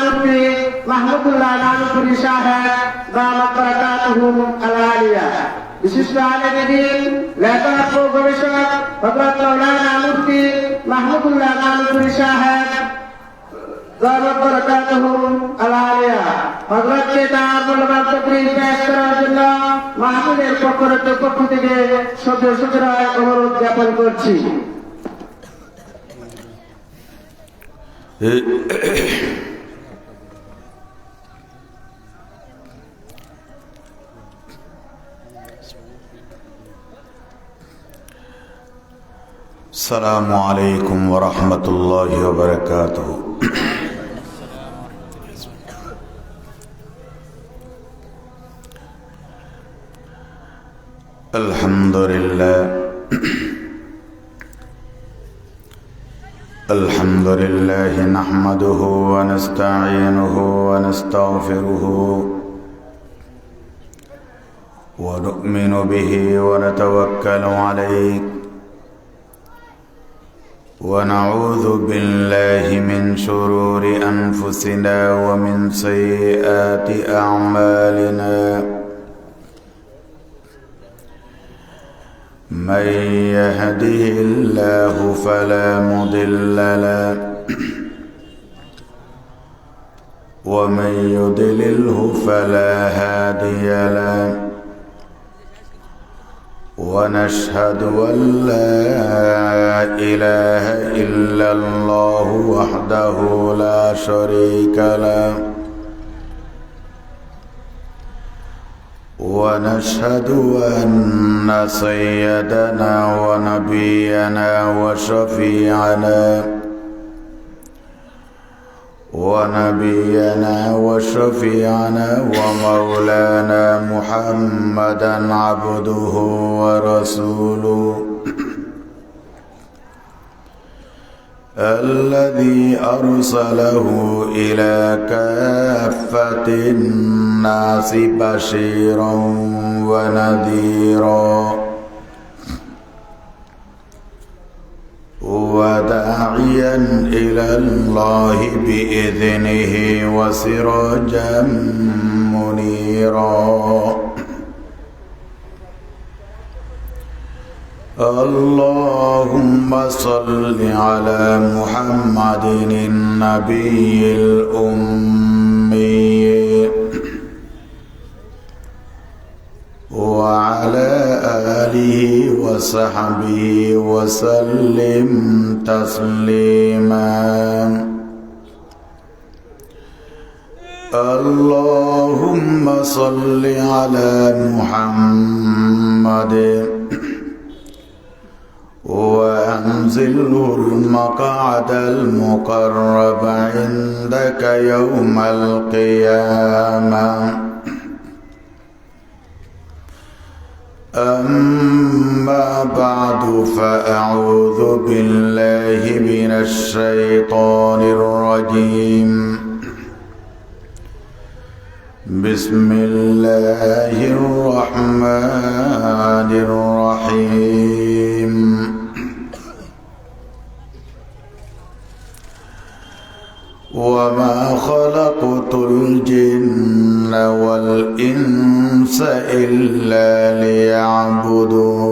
মুফতি মাহমুদুল্লাহ নানুপুরি সাহেব দামাত বারাকাতুহুম আল-আলিয়া, বিশিষ্ট আলেম দ্বীন, লেখক ও গবেষক হযরত মাওলানা মুফতি মাহমুদুল্লাহ নানুপুরি সাহেব দামাত বারাকাতুহুম আল-আলিয়া হযরতকে তার মূল্যবান তাকরীর পেশ করার জন্য মাহফিলের পক্ষ থেকে সদস্যরা অনুরোধ জ্ঞাপন করছি। السلام عليكم ورحمة الله وبركاته. الحمد لله الحمد لله نحمده ونستعينه ونستغفره ونؤمن به ونتوكل عليه ونعوذ بالله من شرور أنفسنا ومن سيئات أعمالنا من يهده الله فلا مضل له ومن يضلله فلا هادي له ونشهد أن لا إله إلا الله وحده لا شريك له ونشهد أن سيدنا ونبينا وشفيعنا ومولانا محمدا عبده ورسوله الذي أرسله إلى كافة الناس بشيرا ونذيرا وداعيا إلى الله بإذنه وسراجا منيرا. اللهم صل على محمد النبي الأمي وعلى آله وصحبه وسلم تسليما. اللهم صل على محمد وأنزله المقعد المقرب عندك يوم القيامة. أما بعد فأعوذ بالله من الشيطان الرجيم. بسم الله الرحمن الرحيم. وما خلقت الجن والإنس إلا ليعبدون.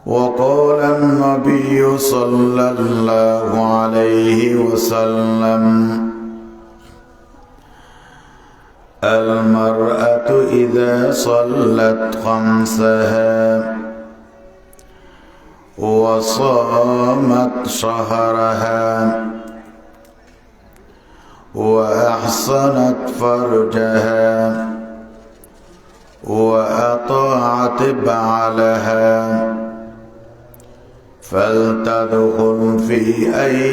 وقال النبي صلى الله عليه وسلم: المرأة إذا صلت خمسها وصامت شهرها وأحصنت فرجها وأطاعت بعلها فلتدخل في أي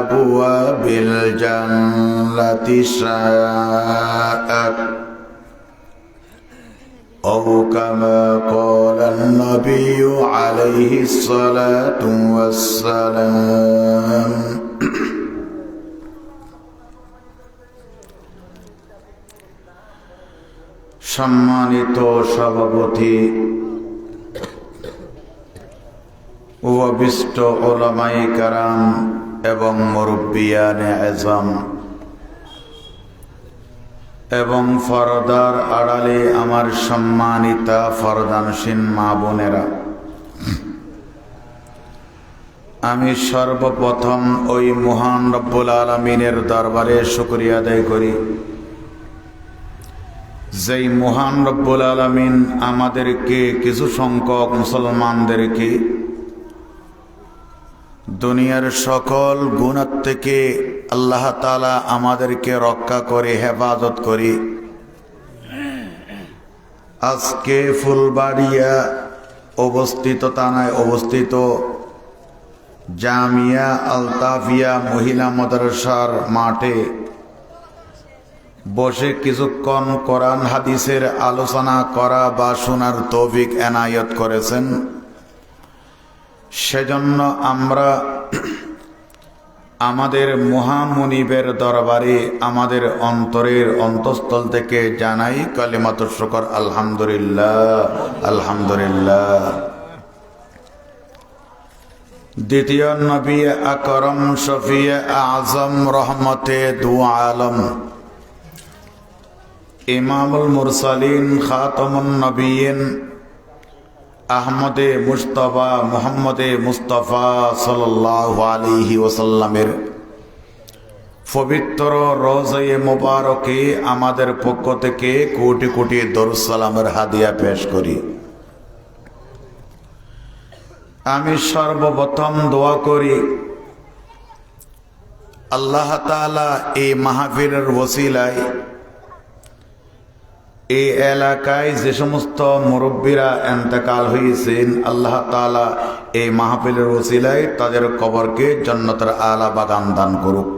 أبواب الجنة شاءت أو كما قال النبي عليه الصلاة والسلام. সম্মানিত সভাপতি উপবিষ্ট উলামায়ে কেরাম এবং মুরব্বিয়ানে আযম এবং পর্দার আড়ালে আমার সম্মানিতা পর্দানসীন মা বোনেরা, আমি সর্বপ্রথম ওই মহান রব্বুল আলামিনের দরবারে শুকরিয়া আদায় করি, যেই মহান রব্বুল আলামিন আমাদেরকে কিছু সংখ্যক মুসলমানদেরকে দুনিয়ার সকল গুনাহ থেকে আল্লাহ তাআলা আমাদেরকে রক্ষা করে হেফাজত করে আজকে ফুলবাড়িয়া অবস্থিত থানায় অবস্থিত জামিয়া আলতাফিয়া মহিলা মাদ্রাসার মাঠে বসে কিছুক্ষণ কোরআন হাদিসের আলোচনা করা বা শোনার তৌফিক এনায়েত করেছেন। সেজন্য আমরা আমাদের মহামুনিবের দরবারে আমাদের অন্তরের অন্তঃস্থল থেকে জানাই কালিমাতুশ শুকর, আলহামদুলিল্লাহ আলহামদুলিল্লাহ। দ্বিতীয় নবী আকরম শফিয়ে আজম রহমতে দু আলম ইমামুল মুরসালিন খাতামুন নবীন আহমদে মুস্তাফা মুহাম্মদে মুস্তাফা সাল্লাল্লাহু আলাইহি ওয়াসাল্লামের পবিত্র রওজায়ে মুবারকে আমাদের পক্ষ থেকে কোটি কোটি দরুদ সালামের হাদিয়া পেশ করি। আমি সর্বপ্রথম দোয়া করি আল্লাহ তাআলা এই মাহফিলের ওসিলায় এই এলাকায় যে সমস্ত মুরব্বীরা ইন্তেকাল হয়েছেন, আল্লাহ তাআলা এই মাহফিলের ওসিলায় তাদের কবরকে জান্নাতের আলা বাগান দান করুক।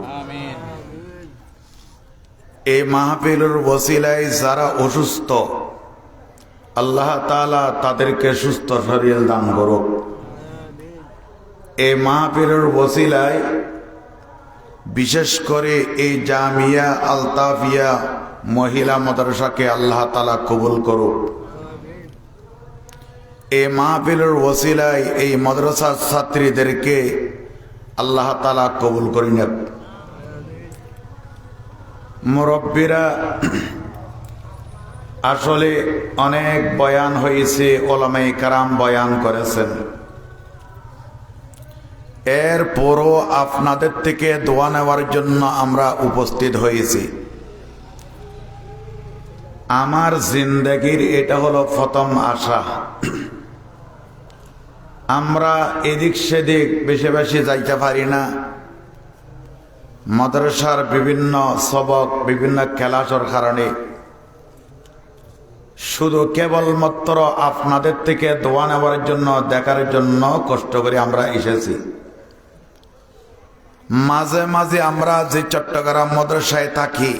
এই মাহফিলের ওসিলায় যারা অসুস্থ, আল্লাহ তাআলা তাদেরকে সুস্থ শরীর দান করুক। এই মাহফিলের ওসিলায় বিশেষ করে এই জামিয়া আলতাফিয়া মহিলা মাদ্রাসাকে আল্লাহ তাআলা কবুল করুক। এই মাহফিলের ওসিলায় এই মাদ্রাসার ছাত্রীদেরকে আল্লাহ তাআলা কবুল করে নেন। মুরব্বীরা আসলে অনেক বয়ান হয়েছে, উলামায়ে কেরাম বয়ান করেছেন, এরপরও আপনাদের থেকে দোয়া নেওয়ার জন্য আমরা উপস্থিত হয়েছি। আমার জিন্দেগির এটা হলো প্রথম আশা। আমরা এদিক সেদিক বেশি বেশি যাইতে পারি না। মাদ্রাসার বিভিন্ন সবক, বিভিন্ন খেলাধুলার কারণে শুধু কেবলমাত্র আপনাদের থেকে দোয়া নেওয়ার জন্য, দেখার জন্য কষ্ট করে আমরা এসেছি। মাঝে মাঝে আমরা যে চট্টগ্রাম মাদ্রাসায় থাকি,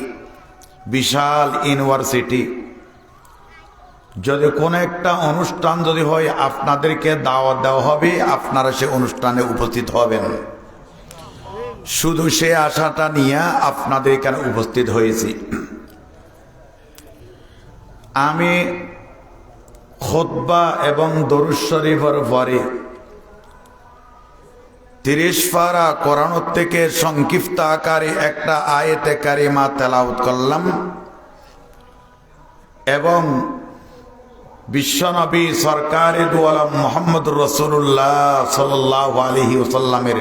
বিশাল ইউনিভার্সিটি, যদি কোনো একটা অনুষ্ঠান যদি হয় আপনাদেরকে দাওয়াত দেওয়া হবে, আপনারা সে অনুষ্ঠানে উপস্থিত হবেন। শুধু সে আশাটা নিয়ে আপনাদের এখানে উপস্থিত হয়েছি। আমি খুতবা এবং দরুদ শরীফের পরে 30 পারা কোরআন থেকে সংক্ষিপ্ত আকারে একটা আয়াতে কারিমা তেলাওয়াত করলাম এবং বিশ্বনবী সরকারে দু আলম মুহাম্মদুর রাসূলুল্লাহ সাল্লাল্লাহু আলাইহি ওয়াসাল্লামের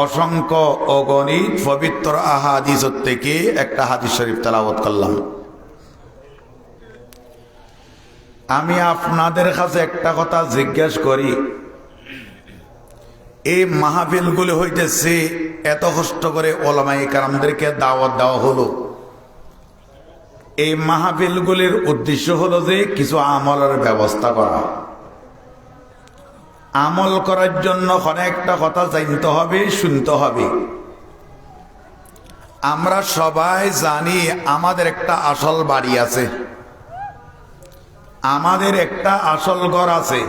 অসংখ্য অগণিত পবিত্র আহাদিস থেকে একটা হাদিস শরীফ তেলাওয়াত করলাম। আমি আপনাদের কাছে একটা কথা জিজ্ঞেস করি, এই মাহফিলগুলি হইতেছে এত কষ্ট করে উলামায়ে কেরামদেরকে দাওয়াত দেওয়া হলো, এই মাহফিলগুলির উদ্দেশ্য হলো যে কিছু আমলের ব্যবস্থা করা। আমল করার জন্য অনেকটা কথা জানতে হবে, শুনতে হবে। আমরা সবাই জানি আমাদের একটা আসল বাড়ি আছে, আমাদের একটা আসল ঘর আছে।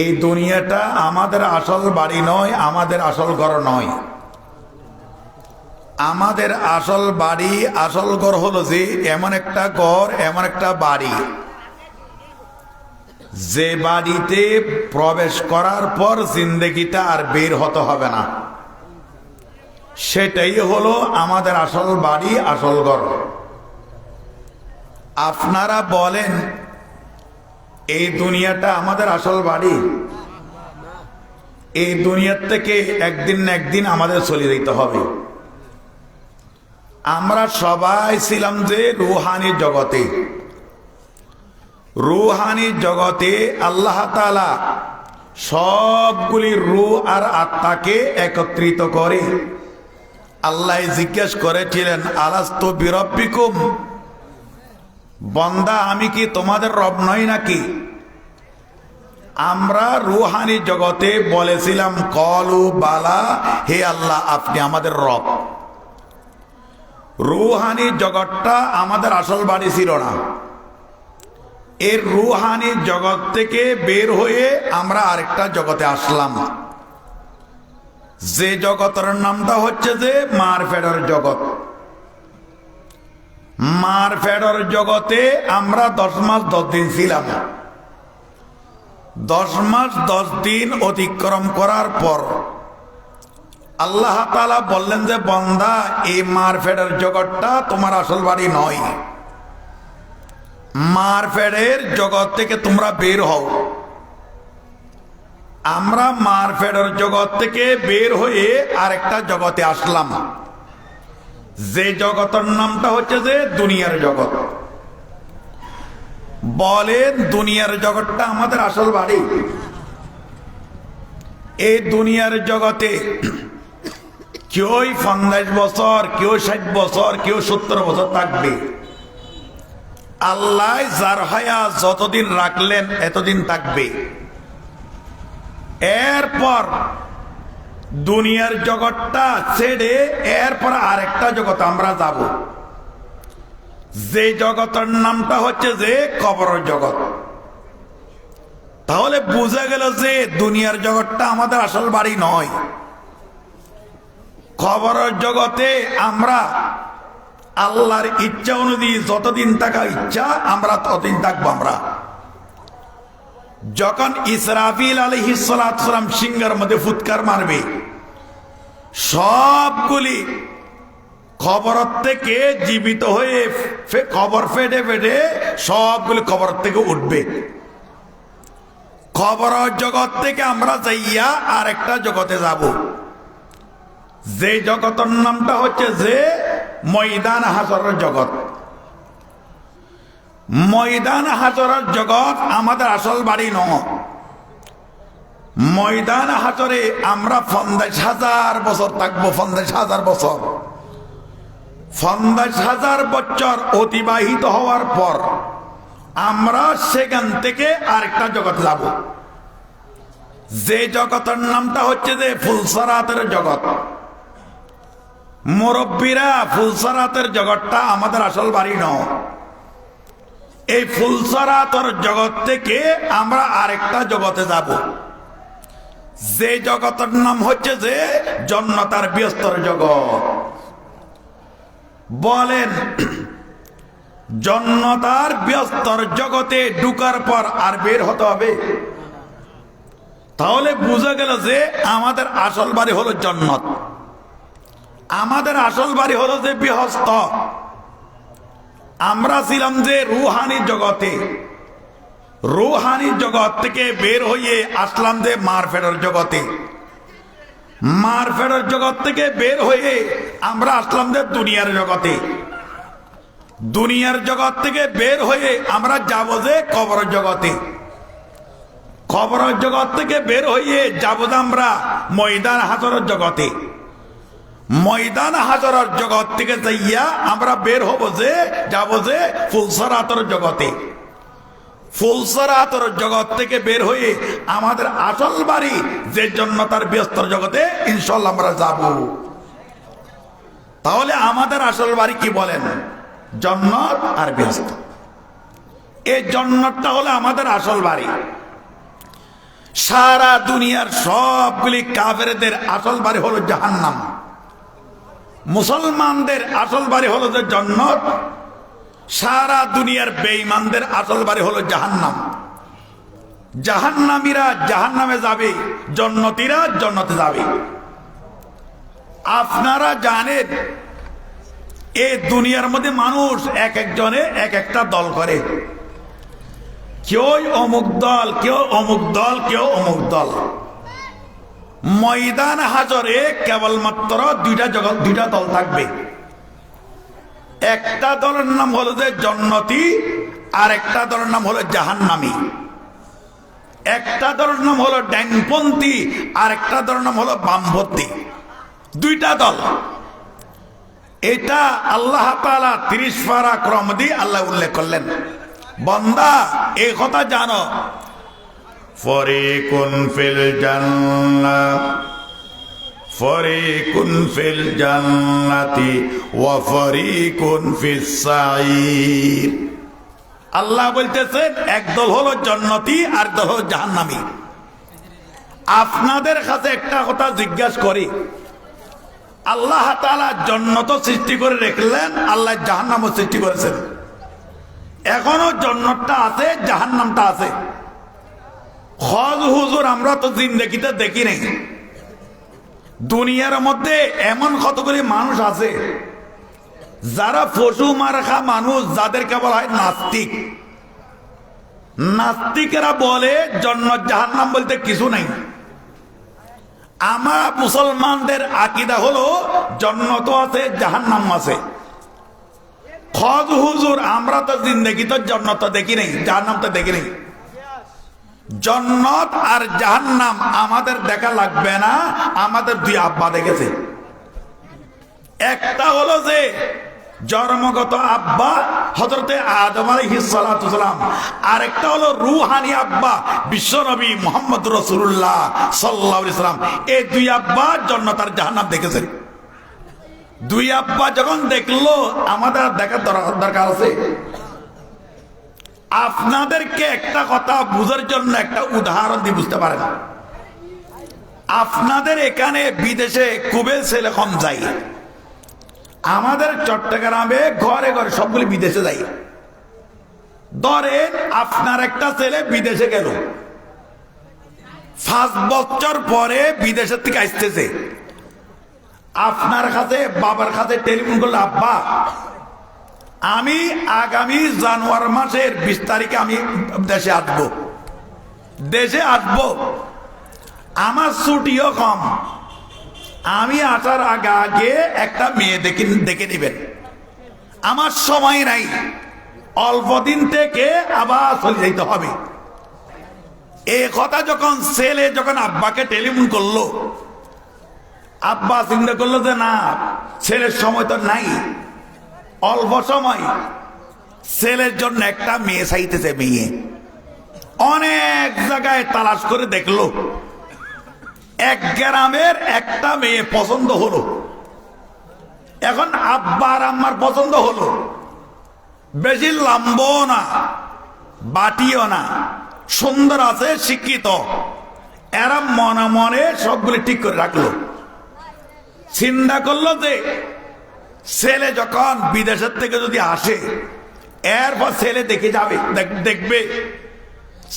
এই দুনিয়াটা আমাদের আসল বাড়ি নয়, আমাদের আসল ঘর নয়। আমাদের আসল বাড়ি, আসল ঘর হলো যে এমন একটা ঘর, এমন একটা বাড়ি যে বাড়িতে প্রবেশ করার পর জিন্দেগিটা আর বের হতে হবে না, সেটাই হলো আমাদের আসল বাড়ি, আসল ঘর। আপনারা বলেন, এই দুনিয়াটা আমাদের আসল বাড়ি? এই দুনিয়ার থেকে একদিন না একদিন আমাদের চলে যেতে হবে। আমরা সবাই ছিলাম যে রুহানি জগতে। রুহানি জগতে আল্লাহ তাআলা সবগুলি রূহ আর আত্মাকে একত্রিত করে আল্লাহ জিজ্ঞেস করেছিলেন, আলাস্তু বিরব্বিকুম, বান্দা আমি কি তোমাদের রব নই নাকি? আমরা রুহানি জগতে বলেছিলাম, কলু বালা, হে আল্লাহ আপনি আমাদের রব। রুহানি জগৎটা আমাদের আসল বাড়ি ছিল না। এর রুহানি জগৎ থেকে বের হয়ে আমরা আরেকটা জগতে আসলাম, যে জগতের নামটা হচ্ছে যে মারফেডের জগৎ। মারফেডের জগতে আমরা 10 মাস 10 দিন ছিলাম। 10 মাস 10 দিন অতিক্রম করার পর আল্লাহ তাআলা বললেন যে, বান্দা এই মারফেডের জগৎটা তোমার আসল বাড়ি নয়। মারফেডের জগৎ থেকে তোমরা বের হও। আমরা মারফেডের জগৎ থেকে বের হয়ে আরেকটা জগতে আসলাম, যে জগতের নামটা হচ্ছে যে দুনিয়ার জগৎ। বলেন, দুনিয়ার জগৎটা আমাদের আসল বাড়ি? এই দুনিয়ার জগতে কেউ 50 বছর, কেউ 60 বছর, কেউ 70 বছর থাকবে। আল্লাহ যার হায়াত যতদিন রাখলেন এতদিন থাকবে। এরপর দুনিয়ার জগৎটা ছেড়ে এরপর আরেকটা জগৎ আমরা যাব, যে জগতের নামটা হচ্ছে যে কবরের জগৎ। তাহলে বোঝা গেল যে দুনিয়ার জগৎটা আমাদের আসল বাড়ি নয়। কবরের জগতে আমরা আল্লাহর ইচ্ছা অনুযায়ী যতদিন থাকা ইচ্ছা আমরা ততদিন থাকবো। আমরা যখন ইসরাফিল আলাইহিস সালাতু সালাম সিংহের মধ্যে ফুৎকার মারবে, সবগুলি কবর থেকে জীবিত হয়ে কবর ফেটে ফেটে সবগুলি কবর থেকে উঠবে। কবর জগৎ থেকে আমরা যাইয়া আর একটা জগতে যাব, যে জগতের নামটা হচ্ছে যে ময়দান হাসরের জগৎ। ময়দান হাসরের জগৎ আমাদের আসল বাড়ি নয়। ময়দান হাসরে আমরা 50,000 বছর থাকবো। 50,000 বছর। 50,000 বছর অতিবাহিত হওয়ার পর আমরা সেখান থেকে আরেকটা জগৎ যাব, যে জগতের নামটা হচ্ছে যে ফুলসরাতের জগৎ। মুরব্বীরা, ফুলসরাতের জগৎটা আমাদের আসল বাড়ি নয়। এই ফুলসরাতের জগৎ থেকে আমরা আরেকটা জগতে যাব, যে জগতের নাম হচ্ছে যে জান্নাতের ব্যস্তর জগৎ। বলেন, জান্নাতের ব্যস্তর জগতে ঢুকার পর আর বের হতে হবে? তাহলে বোঝা গেল যে আমাদের আসল বাড়ি হলো জান্নাত। আমাদের আসল বাড়ি হলো যে বেহেশত। আমরা ছিলাম যে রুহানি জগতে। রুহানি জগৎ থেকে বের হয়ে আসলাম যে মারফেডের জগতে। মারফেডের জগৎ থেকে বের হয়ে আমরা আসলাম যে দুনিয়ার জগতে। দুনিয়ার জগৎ থেকে বের হয়ে আমরা যাব যে কবরের জগতে। কবরের জগৎ থেকে বের হয়ে যাব যে আমরা ময়দান হাসরের জগতে। ময়দান হাসরের জগৎ থেকে যাইয়া আমরা বের হব যে যাব যে ফুলসরাতের জগতে। ফুলসরাতের জগৎ থেকে বের হয়ে আমাদের আসল বাড়ি যে জান্নাতের ব্যস্তর জগতে ইনশাআল্লাহ আমরা যাব। তাহলে আমাদের আসল বাড়ি কি বলেন? জান্নাত আর ব্যস্ত। এই জান্নাতটা হলো আমাদের আসল বাড়ি। সারা দুনিয়ার সবগুলি কাফেরদের আসল বাড়ি হলো জাহান্নাম। মুসলমানদের আসল বাড়ি হলো যে জান্নাত। সারা দুনিয়ার বেঈমানদের আসল বাড়ি হলো জাহান্নাম। জাহান্নামীরা জাহান্নামে যাবে, জান্নাতীরা জান্নাতে যাবে। আপনারা জানেন এই দুনিয়ার মধ্যে মানুষ এক একজনে এক একটা দল করে, কেউ অমুক দল, কেউ অমুক দল, কেউ অমুক দল। ময়দান হাজরে কেবলমাত্র দুইটা দল থাকবে। একটা দলের নাম হলো যে জান্নাতি, আর একটা দলের নাম হলো জাহান্নামী। একটা দলের নাম হলো ডানপন্থী, আর একটা দলের নাম হলো বামপন্থী। দুইটা দল। এটা আল্লাহ তাআলা 30 পারা ক্রম দিয়ে আল্লাহ উল্লেখ করলেন। বান্দা এই কথা জানো, ফরিকুন ফিল জান্নাহ, ফরিকুন ফিল জান্নাতি ওয়া ফরিকুন ফিস সাঈর। আল্লাহ বলতেছেন একদল হলো জান্নাতি আর দল হলো জাহান্নামী। আপনাদের কাছে একটা কথা জিজ্ঞাসা করি, আল্লাহ তাআলা জান্নাত সৃষ্টি করে রাখলেন, আল্লাহ জাহান্নামও সৃষ্টি করেছেন। এখনো জান্নাতটা আছে, জাহান্নামটা আছে। হজ হুজুর আমরা তো জিন্দেগিতে দেখি নাই। দুনিয়ার মধ্যে এমন কতগুলি মানুষ আছে যারা পশু মারা মানুষ, যাদেরকে বলা হয় নাস্তিক। নাস্তিকেরা বলে জান্নাত জাহান্নাম বলতে কিছু নাই। আমার মুসলমানদের আকীদা হলো জান্নাত আছে, জাহান্নাম আছে। হজ হুজুর আমরা তো জিন্দেগিতে জান্নাত দেখি নাই, জাহান্নাম তো দেখি নাই। জান্নাত আর জাহান্নাম আমাদের দেখা লাগবে না, আমাদের দুই আব্বা দেখেছে। একটা হলো যে জন্মগত আব্বা হযরতে আদম আলাইহিস সালাতু সালাম, আর একটা হলো রূহানি আব্বা বিশ্বনবী মুহাম্মদ রাসূলুল্লাহ সাল্লাল্লাহু আলাইহি সাল্লাম। এই দুই আব্বা জান্নাত আর জাহান্নাম দেখেছেন। দুই আব্বা যখন দেখলো আমাদের দেখার দরকার আছে। আপনাদেরকে একটা কথা বুঝার জন্য একটা উদাহরণ দিয়ে বুঝতে পারেন। আপনাদের এখানে বিদেশে খুবই ছেলে কম যায়, আমাদের চট্টগ্রামে ঘরে ঘরে সবগুলি বিদেশে যায়। ধরেন আপনার একটা ছেলে বিদেশে গেল, 5 বছর পরে বিদেশের থেকে আসতেছে, আপনার কাছে বাবার কাছে টেলিফোন করলো, আব্বা আমি আগামী জানুয়ারি মাসের 20 তারিখে আমি দেশে আসবো, আমার ছুটিও কম, আমি আসার আগে একটা মেয়ে দেখে নেবেন, আমার সময় নাই, অল্প দিন থেকে আবার চলে যেতে হবে। এই কথা যখন ছেলে যখন আব্বাকে টেলিফোন করলো, আব্বা চিন্তা করলো যে না, ছেলের সময় তো নাই, অল্প সময়। ছেলের জন্য একটা মেয়ে চাইতেছে। মেয়ে অনেক জায়গায় তালাশ করে দেখলো, এক গ্রামের একটা মেয়ে পছন্দ হলো। এখন আব্বার আম্মার পছন্দ হলো, বেশি লম্বও না, বাটিও না, সুন্দর আছে, শিক্ষিত। এরা মনে মনে সবগুলি ঠিক করে রাখলো। চিন্তা করলো যে ছেলে যখন বিদেশের থেকে যদি আসে, এরপর ছেলে দেখে যাবে, দেখবে।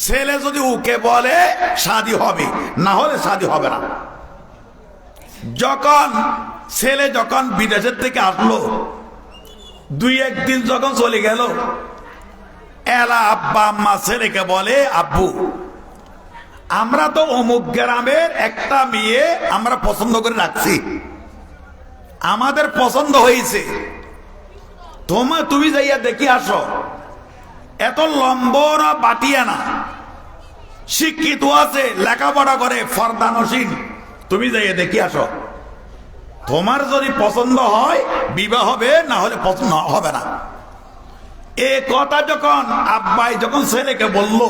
ছেলে যদি ওকে বলে শাদী হবে, না হলে শাদী হবে না। ছেলে যখন বিদেশের থেকে আসলো, 2-1 দিন যখন চলে গেল, এলা আব্বা আম্মা ছেলেকে বলে, আব্বু আমরা তো অমুক গ্রামের একটা মেয়ে আমরা পছন্দ করে রাখছি, আমাদের পছন্দ হয়েছে, তুমি যাইয়া দেখি আসো। এত লম্বরা বাটিয়া না, শিক্ষিত আছে, লেখাপড়া করে, ফরদানসীন, তুমি যাইয়া দেখি আসো। তোমার যদি পছন্দ হয় বিবাহ হবে, না হলে পছন্দ হবে না। এ কথা যখন আব্বাই যখন ছেলেকে বলল,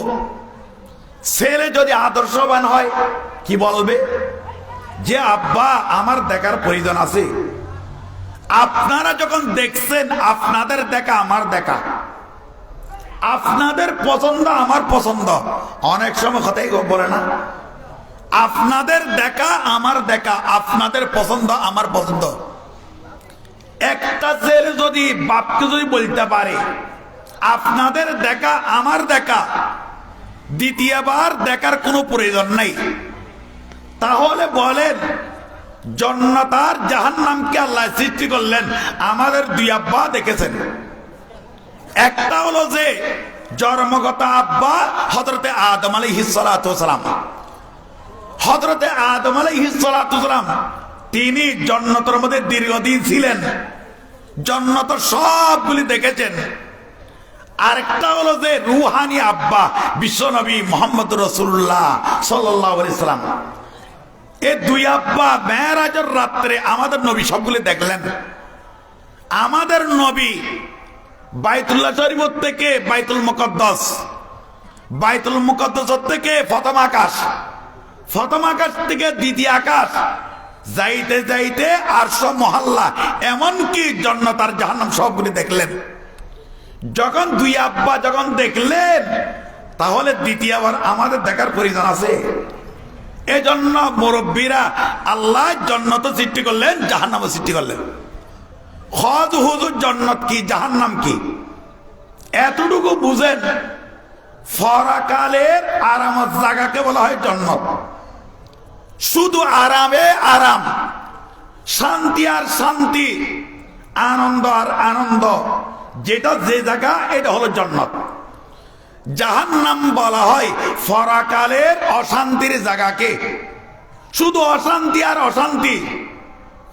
ছেলে যদি আদর্শবান হয় কি বলবে যে আব্বা আমার দেখার প্রয়োজন আছে। আপনারা যখন দেখছেন, আপনাদের দেখা আমার দেখা, আপনাদের পছন্দ আমার পছন্দ, অনেক সময় কথাই বলে না, আপনাদের দেখা আমার দেখা, আপনাদের পছন্দ আমার পছন্দ। একটা ছেলে যদি বাপকে যদি বলতে পারে আপনাদের দেখা আমার দেখা, দ্বিতীয়বার দেখার কোনো প্রয়োজন নাই। তাহলে বলেন জান্নাত আর জাহান্নামকে আল্লাহ সৃষ্টি করলেন, আমাদের দুই আব্বা দেখেছেন। একটা হলো যে জন্মগত আব্বা হযরতে আদম আলাইহিস সালাতু ওয়াস সালাম। হযরতে আদম আলাইহিস সালাতু ওয়াস সালাম তিনি জান্নাতের মধ্যে দীর্ঘদিন ছিলেন, জান্নাত সবগুলি দেখেছেন। আরেকটা হলো যে রুহানি আব্বা বিশ্বনবী মুহাম্মদ রাসূলুল্লাহ সাল্লাল্লাহু আলাইহি সাল্লাম। এই দুই আব্বা মেরাজের রাত্রে আমাদের নবী সবগুলি দেখলেন। আমাদের নবী বাইতুল্লাহ শরীফ থেকে বাইতুল মুকদ্দাস, বাইতুল মুকদ্দাস থেকে প্রথম আকাশ, প্রথম আকাশ থেকে দ্বিতীয় আকাশ, যাইতে যাইতে আরশ মহল্লা, এমনকি জান্নাত আর জাহান্নাম সবগুলি দেখলেন। যখন দুই আব্বা যখন দেখলেন, তাহলে দ্বিতীয়বার আমাদের দেখার প্রয়োজন আছে। এজন্য মুরব্বীরা আল্লাহ জান্নাত সৃষ্টি করলেন, জাহান্নাম সৃষ্টি করলেন। খোদ হুজুর জান্নাত কি জাহান্নাম কি এতটুকু বুঝেন। পরকালের আরামের জায়গাকে বলা হয় জান্নাত। শুধু আরামে আরাম, শান্তি আর শান্তি, আনন্দ আর আনন্দ, যেটা যে জায়গা এটা হলো জান্নাত। জাহান্নাম বলা হয় পরকালের অশান্তির জায়গাকে। শুধু অশান্তি আর অশান্তি,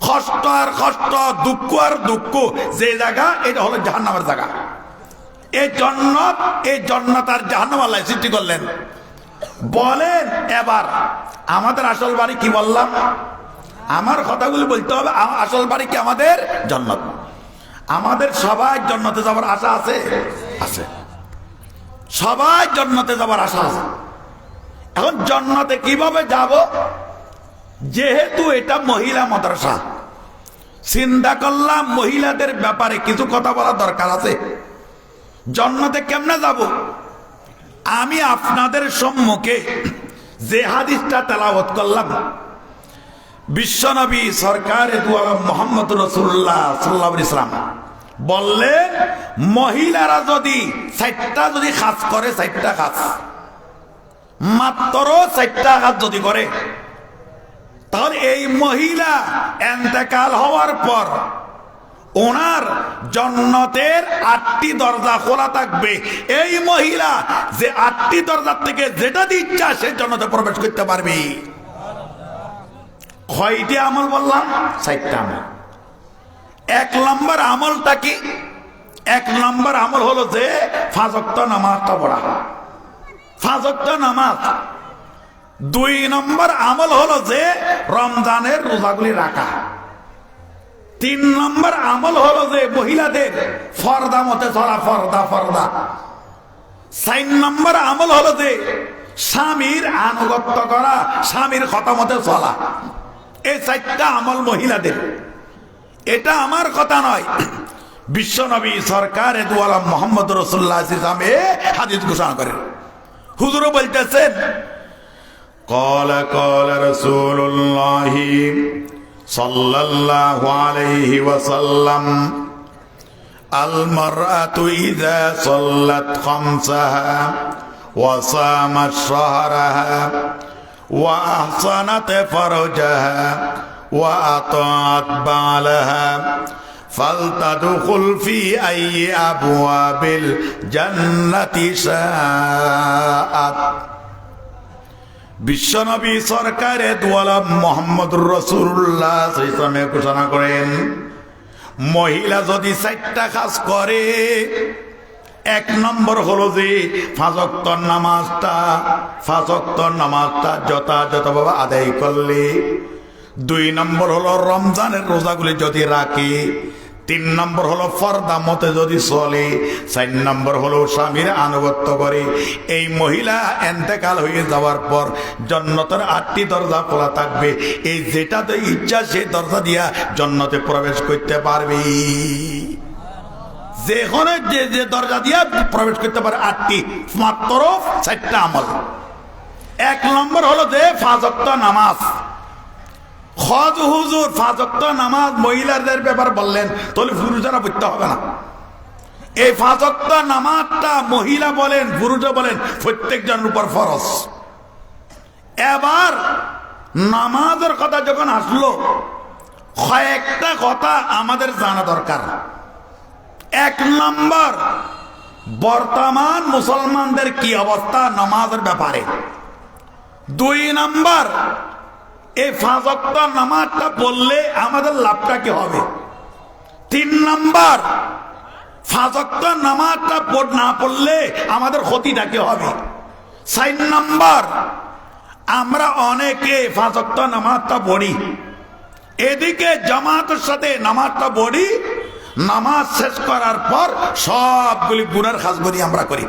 কষ্ট আর কষ্ট, দুঃখ আর দুঃখ, যে জায়গা এটা হলো জাহান্নামের জায়গা। এই জান্নাত আর জাহান্নাম আল্লাহ সৃষ্টি করলেন। বলেন এবার আমাদের আসল বাড়ি কি বললাম? আমার কথাগুলি বলতে হবে, আসল বাড়ি কি আমাদের জান্নাত। আমাদের সবাই জান্নাতে যাবার আশা আছে, আছে। সবাই জান্নাতে যাবার আশা আছে। এখন জান্নাতে কিভাবে যাব? যেহেতু এটা মহিলা মাদ্রাসা, চিন্তা করলাম মহিলাদের ব্যাপারে কিছু কথা বলা দরকার আছে। জান্নাতে কেমনে যাব? আমি আপনাদের সম্মুখে যে হাদিসটা তেলাওয়াত করলাম, বিশ্বনবী সরকারে দু আলম মুহাম্মদ রাসূলুল্লাহ সাল্লাল্লাহু আলাইহি ওয়াসাল্লাম বললেন, মহিলারা যদি 4টা যদি কাজ করে, 4টা কাজ, মাত্র 4টা কাজ যদি করে, তাহলে এই মহিলা ইন্তেকাল হওয়ার পর ওনার জান্নাতের 8টি দরজা খোলা থাকবে। এই মহিলা যে 8টি দরজা থেকে যেটা ইচ্ছা সে জান্নাতে প্রবেশ করতে পারবে। কয়টি আমল বললাম? 4টা আমল। 1 নম্বর আমলটা কি? 1 নম্বর আমল হলো যে 5 ওয়াক্ত নামাজটা পড়া, 5 ওয়াক্ত নামাজ। 2 নম্বর আমল হলো যে রমজানের রোজাগুলি রাখা। 3 নম্বর আমল হলো যে মহিলাদের ফরদা মতে চলা, ফরদা। 4 নম্বর আমল হলো যে স্বামীর আনুগত্য করা, স্বামীর কথা মতে চলা। এই 4টা আমল মহিলাদের। এটা আমার কথা নয়, বিশ্বনবী সরকারে দু আলম মুহাম্মদ রাসূলুল্লাহ সাল্লাল্লাহু আলাইহি ওয়াসাল্লাম হাদিস ঘোষণা করেন। হুজুর বলতেছেন, قال رسول الله صلى الله عليه وسلم المرأة إذا صلت خمسها وصامت شهرها وأحصنت فرجها وأطاعت بعلها فلتدخل في أي أبواب الجنة شاءت। বিশ্বনবী সরকারে দু আলম মুহাম্মদুর রাসূলুল্লাহ সাল্লাল্লাহু আলাইহি ওয়াসাল্লাম ঘোষণা করেন, মহিলা যদি 4টা কাজ করে, 1 নম্বর হলো যে 5 ওয়াক্ত নামাজটা যথাযথভাবে আদায় করলে, 2 নম্বর হলো রমজানের রোজাগুলি যদি রাখে, 3 নম্বর হলো ফরদা মতে যদি চলে, 4 নম্বর হলো স্বামীর আনুগত্য করে। এই মহিলা ইন্তেকাল হয়ে যাওয়ার পর জান্নাতের 8টি দরজা খোলা থাকবে। এই যেটাতে ইচ্ছা সেই দরজা দিয়া জান্নাতে প্রবেশ করতে পারবে। যেখানে যে দরজা দিয়া প্রবেশ করতে পারে 8টি, মাত্র 4টা আমল। 1 নম্বর হলো যে 5 ওয়াক্ত নামাজ। খোদ হুজুর 5 ওয়াক্ত নামাজ মহিলাদের ব্যাপার বললেন, তাহলে পুরুষেরা পড়তে হবে না? এই 5 ওয়াক্ত নামাজটা মহিলা বলেন পুরুষ বলেন প্রত্যেকজনের উপর ফরজ। এবার নামাজের কথা যখন আসলো, কয়েকটা কথা আমাদের জানা দরকার। 1 নম্বর, বর্তমান মুসলমানদের কি অবস্থা নামাজের ব্যাপারে। 2 নম্বর, এই 5 ওয়াক্ত নামাজটা পড়লে আমাদের লাভটা কি হবে। 3 নম্বর, 5 ওয়াক্ত নামাজটা না পড়লে আমাদের ক্ষতিটা কি হবে। 4 নম্বর, আমরা অনেকে 5 ওয়াক্ত নামাজটা পড়ি, এদিকে জামাতের সাথে নামাজটা পড়ি, নামাজ শেষ করার পর সবগুলি গুনার কাজগুলি আমরা করি।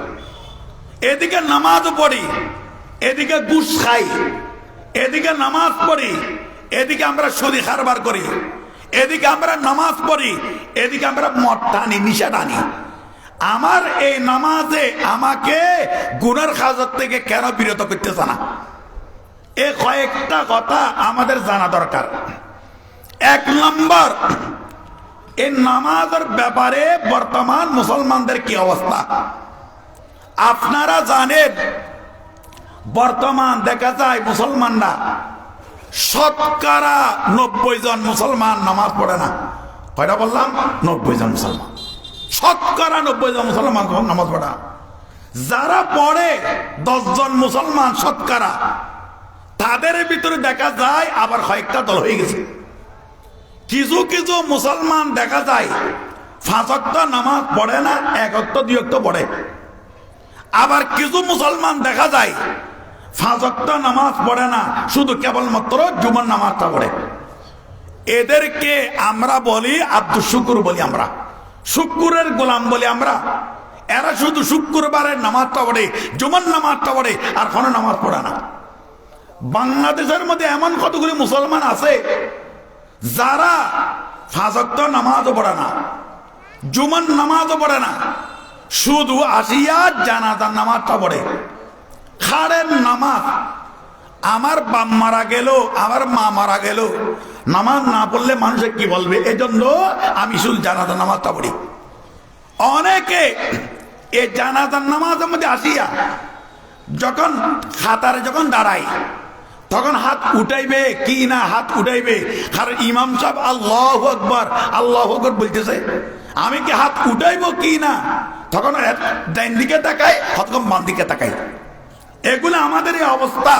এদিকে নামাজও পড়ি, এদিকে ঘুষ খাই, এদিকে নামাজ পড়ি, এদিকে আমরা সুদি কারবার করি, এদিকে আমরা নামাজ পড়ি, এদিকে আমরা মদ টানি, নিশা টানি। আমার এই নামাজে আমাকে গুনার কাজের থেকে কেন বিরত করতেছে না? এই কয়েকটা কথা আমাদের জানা দরকার। 1 নম্বর, এই নামাজের ব্যাপারে বর্তমান মুসলমানদের কি অবস্থা। আপনারা জানেন বর্তমান দেখা যায় মুসলমানরা শতকরা 90 জন মুসলমান নামাজ পড়ে না। কয়টা বললাম? 90 জন মুসলমান, শতকরা 90 জন মুসলমান নামাজ পড়ে না। যারা পড়ে 10 জন মুসলমান শতকরা, তাদের ভিতরে দেখা যায় আবার কয়েকটা দল হয়ে গেছে। কিছু কিছু মুসলমান দেখা যায় 5 ওয়াক্ত নামাজ পড়ে না, 1 ওয়াক্ত 2 ওয়াক্ত পড়ে। আবার কিছু মুসলমান দেখা যায় 5 ওয়াক্ত নামাজ পড়ে না, শুধু কেবলমাত্র জুমার নামাজটা পড়ে। এদেরকে আমরা বলি আব্দুল শুকুর বলি, আমরা শুক্কুরের গোলাম বলি আমরা। এরা শুধু শুক্রবারের নামাজটা পড়ে, জুমার নামাজটা পড়ে, আর কোনো নামাজ পড়ে না। বাংলাদেশের মধ্যে এমন কতগুলি মুসলমান আছে যারা 5 ওয়াক্ত নামাজও পড়ে না, জুমার নামাজও পড়ে না, শুধু আসিয়া জানাজার নামাজটা পড়ে। খাড়ের নামাজ, আমার বাপ মারা গেল, আমার মা মারা গেল, নামাজ না পড়লে মানুষে কি বলবে, এজন্য আমি শুধু জানাজার নামাজটা পড়ি। অনেকে এই জানাজার নামাজের মধ্যে আসিয়া যখন খাতারে যখন দাঁড়ায়, তখন হাত উঠাইবে কি না হাত উঠাইবে, কারণ ইমাম সাহেব আল্লাহু আকবার আল্লাহু আকবার বলতেছে, আমি কি হাত উঠাইব কি না, তখন ডাইন দিকে তাকাই, তখন বাম দিকে তাকাই। এগুলো আমাদের এই অবস্থা।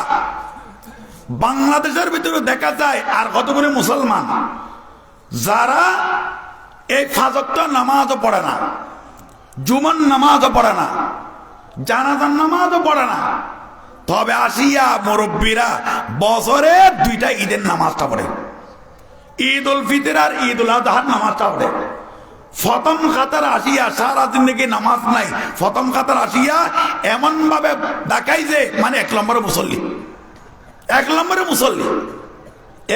বাংলাদেশের ভিতরে দেখা যায় আর কতগুলি মুসলমান যারা এই 5 ওয়াক্ত নামাজও পড়ে না, জুমার নামাজও পড়ে না, জানাজার নামাজও পড়ে না, তবে আসিয়া মুরব্বীরা বছরে 2টা ঈদের নামাজটা পড়ে। ঈদ উল ফিতর আর ঈদ উল আজহার নামাজটা পড়ে। প্রথম কাতার আসিয়া সারাদিন নাকি নামাজ নাই, প্রথম কাতার আসিয়া এমন ভাবে দেখাই যে মানে 1 নম্বরে মুসল্লি, 1 নম্বরে মুসল্লি।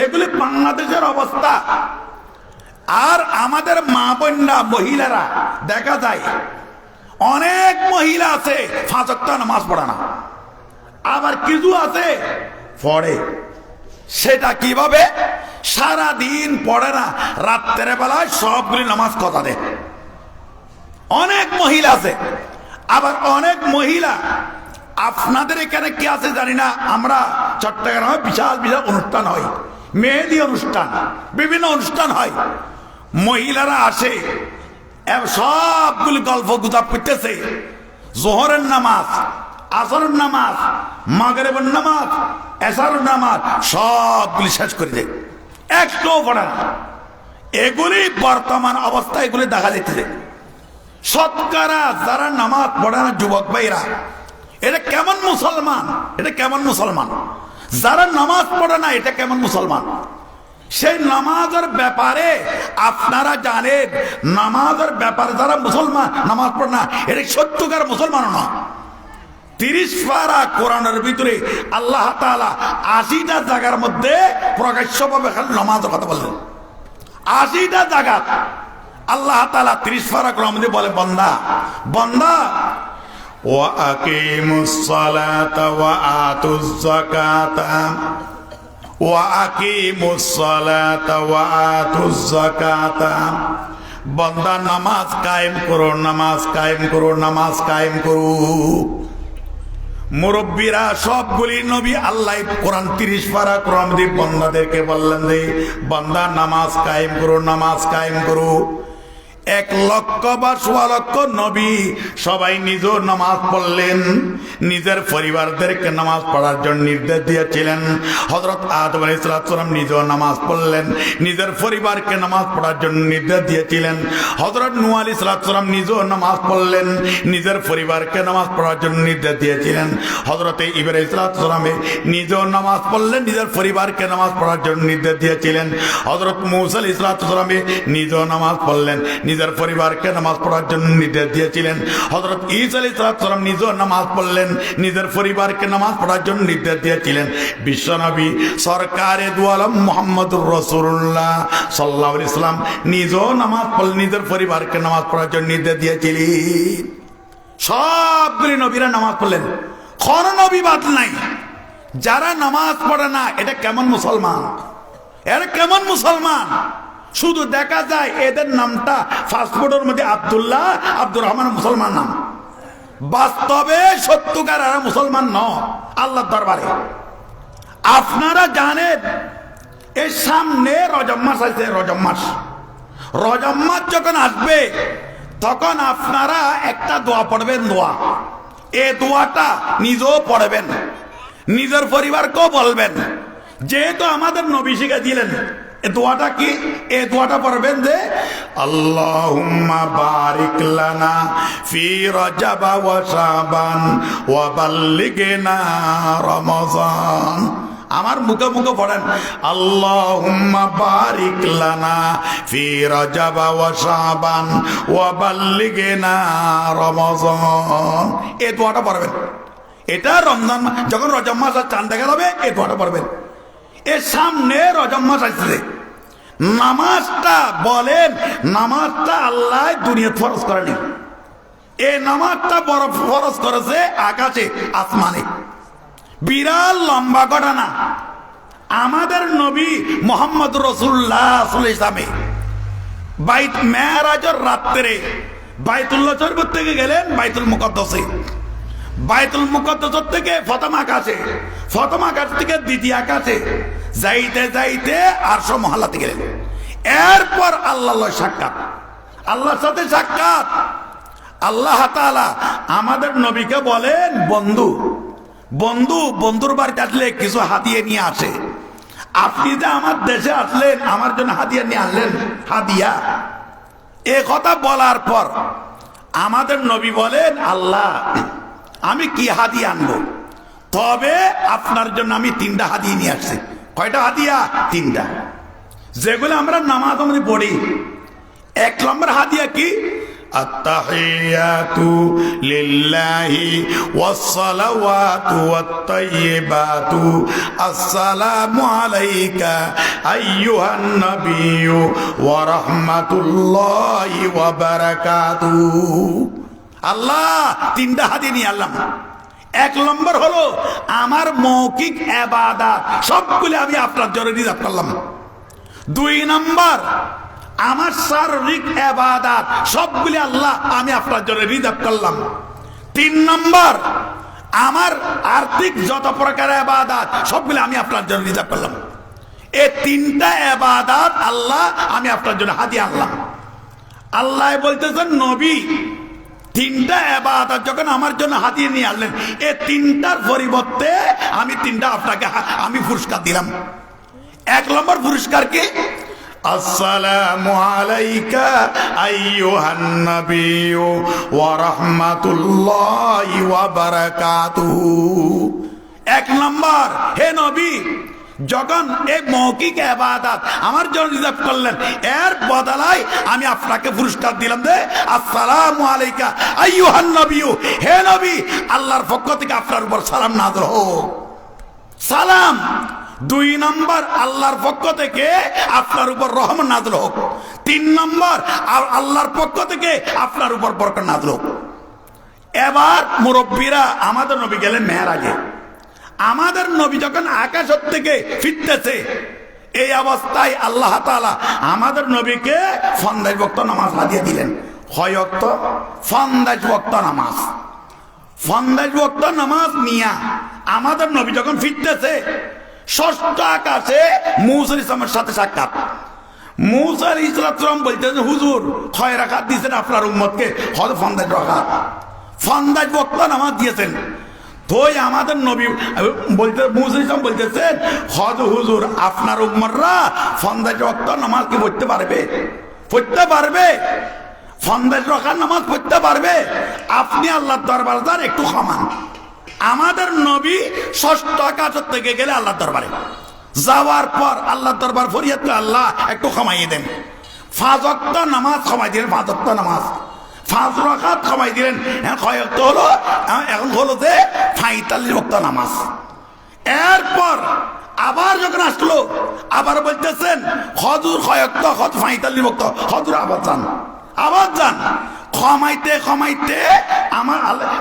এগুলি বাংলাদেশের অবস্থা। আর আমাদের মা বোনরা মহিলারা দেখা যায় অনেক মহিলা আছে 5 ওয়াক্ত নামাজ পড়ে না, আবার কিছু আছে পড়ে। সেটা কিভাবে? সারা দিন পড়ে না, রাত্রের বেলায় সবগুলি নামাজ কথা দেয়। অনেক মহিলা আছে। আবার অনেক মহিলা, আপনাদের এখানে কি আছে জানি না, আমরা চট্টগ্রামে বিশাল বিশাল অনুষ্ঠান হয়, মেহেদি অনুষ্ঠান, বিভিন্ন অনুষ্ঠান হয়, মহিলারা আসে, সবগুলি গল্প গুজব করতেছে। জোহরের নামাজ, আসরের নামাজ, মাগরিবের নামাজ, এশারের নামাজ সবগুলি শেষ করে দেয়, একটাও পড়ে না। এগুলি বর্তমান অবস্থা, এগুলি দেখা যাচ্ছে। শতকরা যারা নামাজ পড়ে না যুবক ভাইরা, এটা কেমন মুসলমান? এটা কেমন মুসলমান? যারা নামাজ পড়ে না এটা কেমন মুসলমান? সেই নামাজের ব্যাপারে আপনারা জানেন, নামাজের ব্যাপারে যারা মুসলমান নামাজ পড়ে না, এটা সত্যকার মুসলমান না। 30 পারা কোরআনের ভিতরে আল্লাহ তাআলা 80টা জায়গার মধ্যে প্রকাশ্যভাবে নামাজের কথা বললেন। 80টা জায়গা আল্লাহ তাআলা 30 পারা কোরআনের মধ্যে বলে, বান্দা বান্দা ওয়া আকিমুস সালাতা ওয়া আতুজ যাকাতা ওয়া আকিমুস সালাতা ওয়া আতুজ যাকাতা বান্দা নামাজ কায়েম করো, নামাজ কায়েম করো, নামাজ কায়েম করো। মুরব্বীরা সবগুলি নবী আল্লাহ কোরআন 30 পারা কোরআন দিয়ে বান্দাদেরকে বললেন যে বান্দা নামাজ কায়েম করো, নামাজ কায়েম করো। 1 লক্ষ বা 1.25 লক্ষ নবী সবাই নিজ নামাজ পড়লেন, নিজের পরিবারদেরকে নামাজ পড়ার জন্য নির্দেশ দিয়েছিলেন। হযরত আদম আলাইহিস সালাম নিজেও নামাজ পড়লেন, নিজের পরিবারকে নামাজ পড়ার জন্য নির্দেশ দিয়েছিলেন। হযরত নূহ আলাইহিস সালাম নিজেও নামাজ পড়লেন, নিজের পরিবারকে নামাজ পড়ার জন্য নির্দেশ দিয়েছিলেন। হযরত ইব্রাহিম আলাইহিস সালাম নিজেও নামাজ পড়লেন, নিজের পরিবারকে নামাজ পড়ার জন্য নির্দেশ দিয়েছিলেন। হযরত মূসা আলাইহিস সালাম নিজেও নামাজ পড়লেন, নিজের পরিবারকে নামাজ পড়ার জন্য নির্দেশ দিয়েছিলেন। হযরত ঈসা আলাইহিস সালাম নিজেও নামাজ পড়লেন, নিজের পরিবারকে নামাজ পড়ার জন্য নির্দেশ দিয়েছিলেন। বিশ্বনবী সরকারে দু আলম মুহাম্মদুর রাসূলুল্লাহ সাল্লাল্লাহু আলাইহি ওয়াসাল্লাম নিজেও নামাজ পড়লেন, নিজের পরিবারকে নামাজ পড়ার জন্য নির্দেশ দিয়েছিলেন। সবগুলি নবীরা নামাজ পড়লেন, কোন নবী বাদ নাই। যারা নামাজ পড়ে না এটা কেমন মুসলমান? এরা কেমন মুসলমান? শুধু দেখা যায় এদের নামটা পাসপোর্টের মধ্যে আব্দুল্লাহ, আব্দুর রহমান মুসলমান নাম, বাস্তবে সত্যকার এরা মুসলমান নয় আল্লাহর দরবারে। আপনারা জানেন এর সামনে রজব মাস আছে, রজব মাস। রজব মাস যখন আসবে তখন আপনারা একটা দোয়া পড়বেন, দোয়া। এই দোয়াটা নিজেও পড়বেন, নিজের পরিবারকেও বলবেন। যেহেতু আমাদের নবী শিখে দিলেন এই দোয়াটা কি, এই দোয়াটা পড়বেন যে আল্লাহুম্মা বারিক লানা ফি রজব ওয়া শাবান ওয়া বাল্লিগনা রমাজান। আমার মুখে মুখে পড়েন আল্লাহুম্মা বারিক লানা ফি রজব ওয়া শাবান ওয়া বাল্লিগনা রমাজান। এই দোয়াটা পড়বেন। এটা রমজান যখন রজব মাস আর চাঁদ দেখা যাবে এই দোয়াটা পড়বেন। এর সামনে রজব মাস আসছে। নামাজটা বলেন, নামাজটা আল্লাহ দুনিয়াতে ফরজ করেনি। এই নামাজটা বড় ফরজ করেছে আকাশে, আসমানে। বিরাট লম্বা ঘটনা। আমাদের নবী মুহাম্মদ রাসূলুল্লাহ সাল্লাল্লাহু আলাইহি ওয়াসাল্লাম বাইত মেরাজের রাত্রে বাইতুল্লাহ শরীফ থেকে গেলেন বাইতুল মুকদ্দাসে। বাইতুল মুকদ্দাস থেকে প্রথম আকাশে, প্রথম আকাশ থেকে দ্বিতীয় আকাশে যাইতে যাইতে আরশ মহল্লাতে গেলেন। এরপর আল্লাহর সাক্ষাৎ, আল্লাহর সাথে সাক্ষাৎ। আল্লাহ তাআলা আমাদের নবীকে বলেন বন্ধু, বন্ধু বন্ধুর বাড়িতে আসলে কিছু হাদিয়া নিয়ে আসে। আপনি যে আমার দেশে আসলেন আমার জন্য হাদিয়া নিয়ে আনলেন, হাদিয়া। এ কথা বলার পর আমাদের নবী বলেন আল্লাহ আমি কি হাদিয়া আনবো? তবে আপনার জন্য আমি 3টা হাদিয়া নিয়ে আসছি। কয়টা হাদিয়া? 3টা, যেগুলো আমরা নামাজ মধ্যে পড়ি। 1 নম্বর হাদিয়া কি? আত্তাহিয়াতু লিল্লাহি ওয়াস সালাওয়াতু ওয়াত তাইয়্যিবাতু আসসালামু আলাইকা আইয়ুহান নাবিয়্যু ওয়া রাহমাতুল্লাহি ওয়া বারাকাতুহু। আল্লাহ 3টা হাদিয়া নিয়ে আনলাম। 1 নম্বর হলো আমার মৌখিক ইবাদত সবগুলো আমি আপনার জন্য রিজার্ভ করলাম। 2 নম্বর আমার শারীরিক ইবাদত সবগুলো আল্লাহ আমি আপনার জন্য রিজার্ভ করলাম। 3 নম্বর আমার আর্থিক যত প্রকার ইবাদত সবগুলো আমি আপনার জন্য রিজার্ভ করলাম। এই 3টা ইবাদত আল্লাহ আমি আপনার জন্য হাদিয়া আনলাম। আল্লাহ বলতেছেন নবী 3টা ইবাদত যখন আমার জন্য হাদিয়া নিয়ে আনলেন, এই 3টার পরিবর্তে আমি 3টা আপনাকে আমি পুরস্কার দিলাম। 1 নম্বর পুরস্কার কি? আসসালামু আলাইকা আইয়ুহান নাবিয়্যু ওয়া রাহমাতুল্লাহি ওয়া বারাকাতুহু। 1 নম্বর, হে নবী যখন এই মৌখিক ইবাদত আমার জন্য রিজার্ভ করলেন, এর বদলায় আমি আপনাকে পুরস্কার দিলাম যে আসসালামু আলাইকা আইয়ুহান নাবিয়্যু, হে নবী আল্লাহর পক্ষ থেকে আপনার উপর সালাম নাযিল হোক। সালাম। 2 নম্বর আল্লাহর পক্ষ থেকে আপনার উপর রহমত নাযিল হোক। 3 নম্বর আল্লাহর পক্ষ থেকে আপনার উপর বরকত নাযিল হোক। এবার মুরব্বীরা আমাদের নবী গেলেন মেরাজে। আমাদের নবী যখন আকাশ থেকে ফিরতেছে এই অবস্থায় আল্লাহ তাআলা আমাদের নবীকে ফন্দাজ ওয়াক্ত নামাজ হাদিয়া দিলেন। হয় ওয়াক্ত ফন্দাজ ওয়াক্ত নামাজ। ফন্দাজ ওয়াক্ত নামাজ নিয়া আমাদের নবী যখন ফিরতেছে, ষষ্ঠ আকাশে মূসা আলাইহিস সালামের সাথে সাক্ষাৎ। মূসা আলাইহিস সালাম বলতেছেন, হুজুর ছয় রাকাত দিয়েছেন আপনার উম্মতকে, হয়তো ফন্দাজ রাকাত, ফন্দাজ ওয়াক্ত নামাজ দিয়েছেন। তো আমাদের নবী বলতে মূসা আলাইহিস সালাম বলতেছেন, হযরত হুজুর আপনার উম্মতরা ফন্দাজ ওয়াক্ত নামাজ কি পড়তে পারবে? পড়তে পারবে? ফন্দাজ রাকাত নামাজ পড়তে পারবে? আপনি আল্লাহর দরবারে যান, একটু ক্ষমান। আমাদের নবী ষষ্ঠ আকাশ থেকে গেলে আল্লাহর দরবারে যাওয়ার পর আল্লাহর দরবার ফরিয়াদ করে, আল্লাহ একটু ক্ষমাইয়ে দেন। 5 ওয়াক্ত নামাজ ক্ষমাই দিলেন, 5 ওয়াক্ত নামাজ 5 রাকাত ক্ষমাই দিলেন। কয় ওয়াক্ত হলো? এখন হলো যে 45 ওয়াক্ত নামাজ। এরপর আবার যখন আসলো, আবার বলতেছেন, হযুর কয় ওয়াক্ত? হযুর 45 ওয়াক্ত। হযুর আবার যান, আবার যান। ক্ষমাইতে ক্ষমাইতে আমার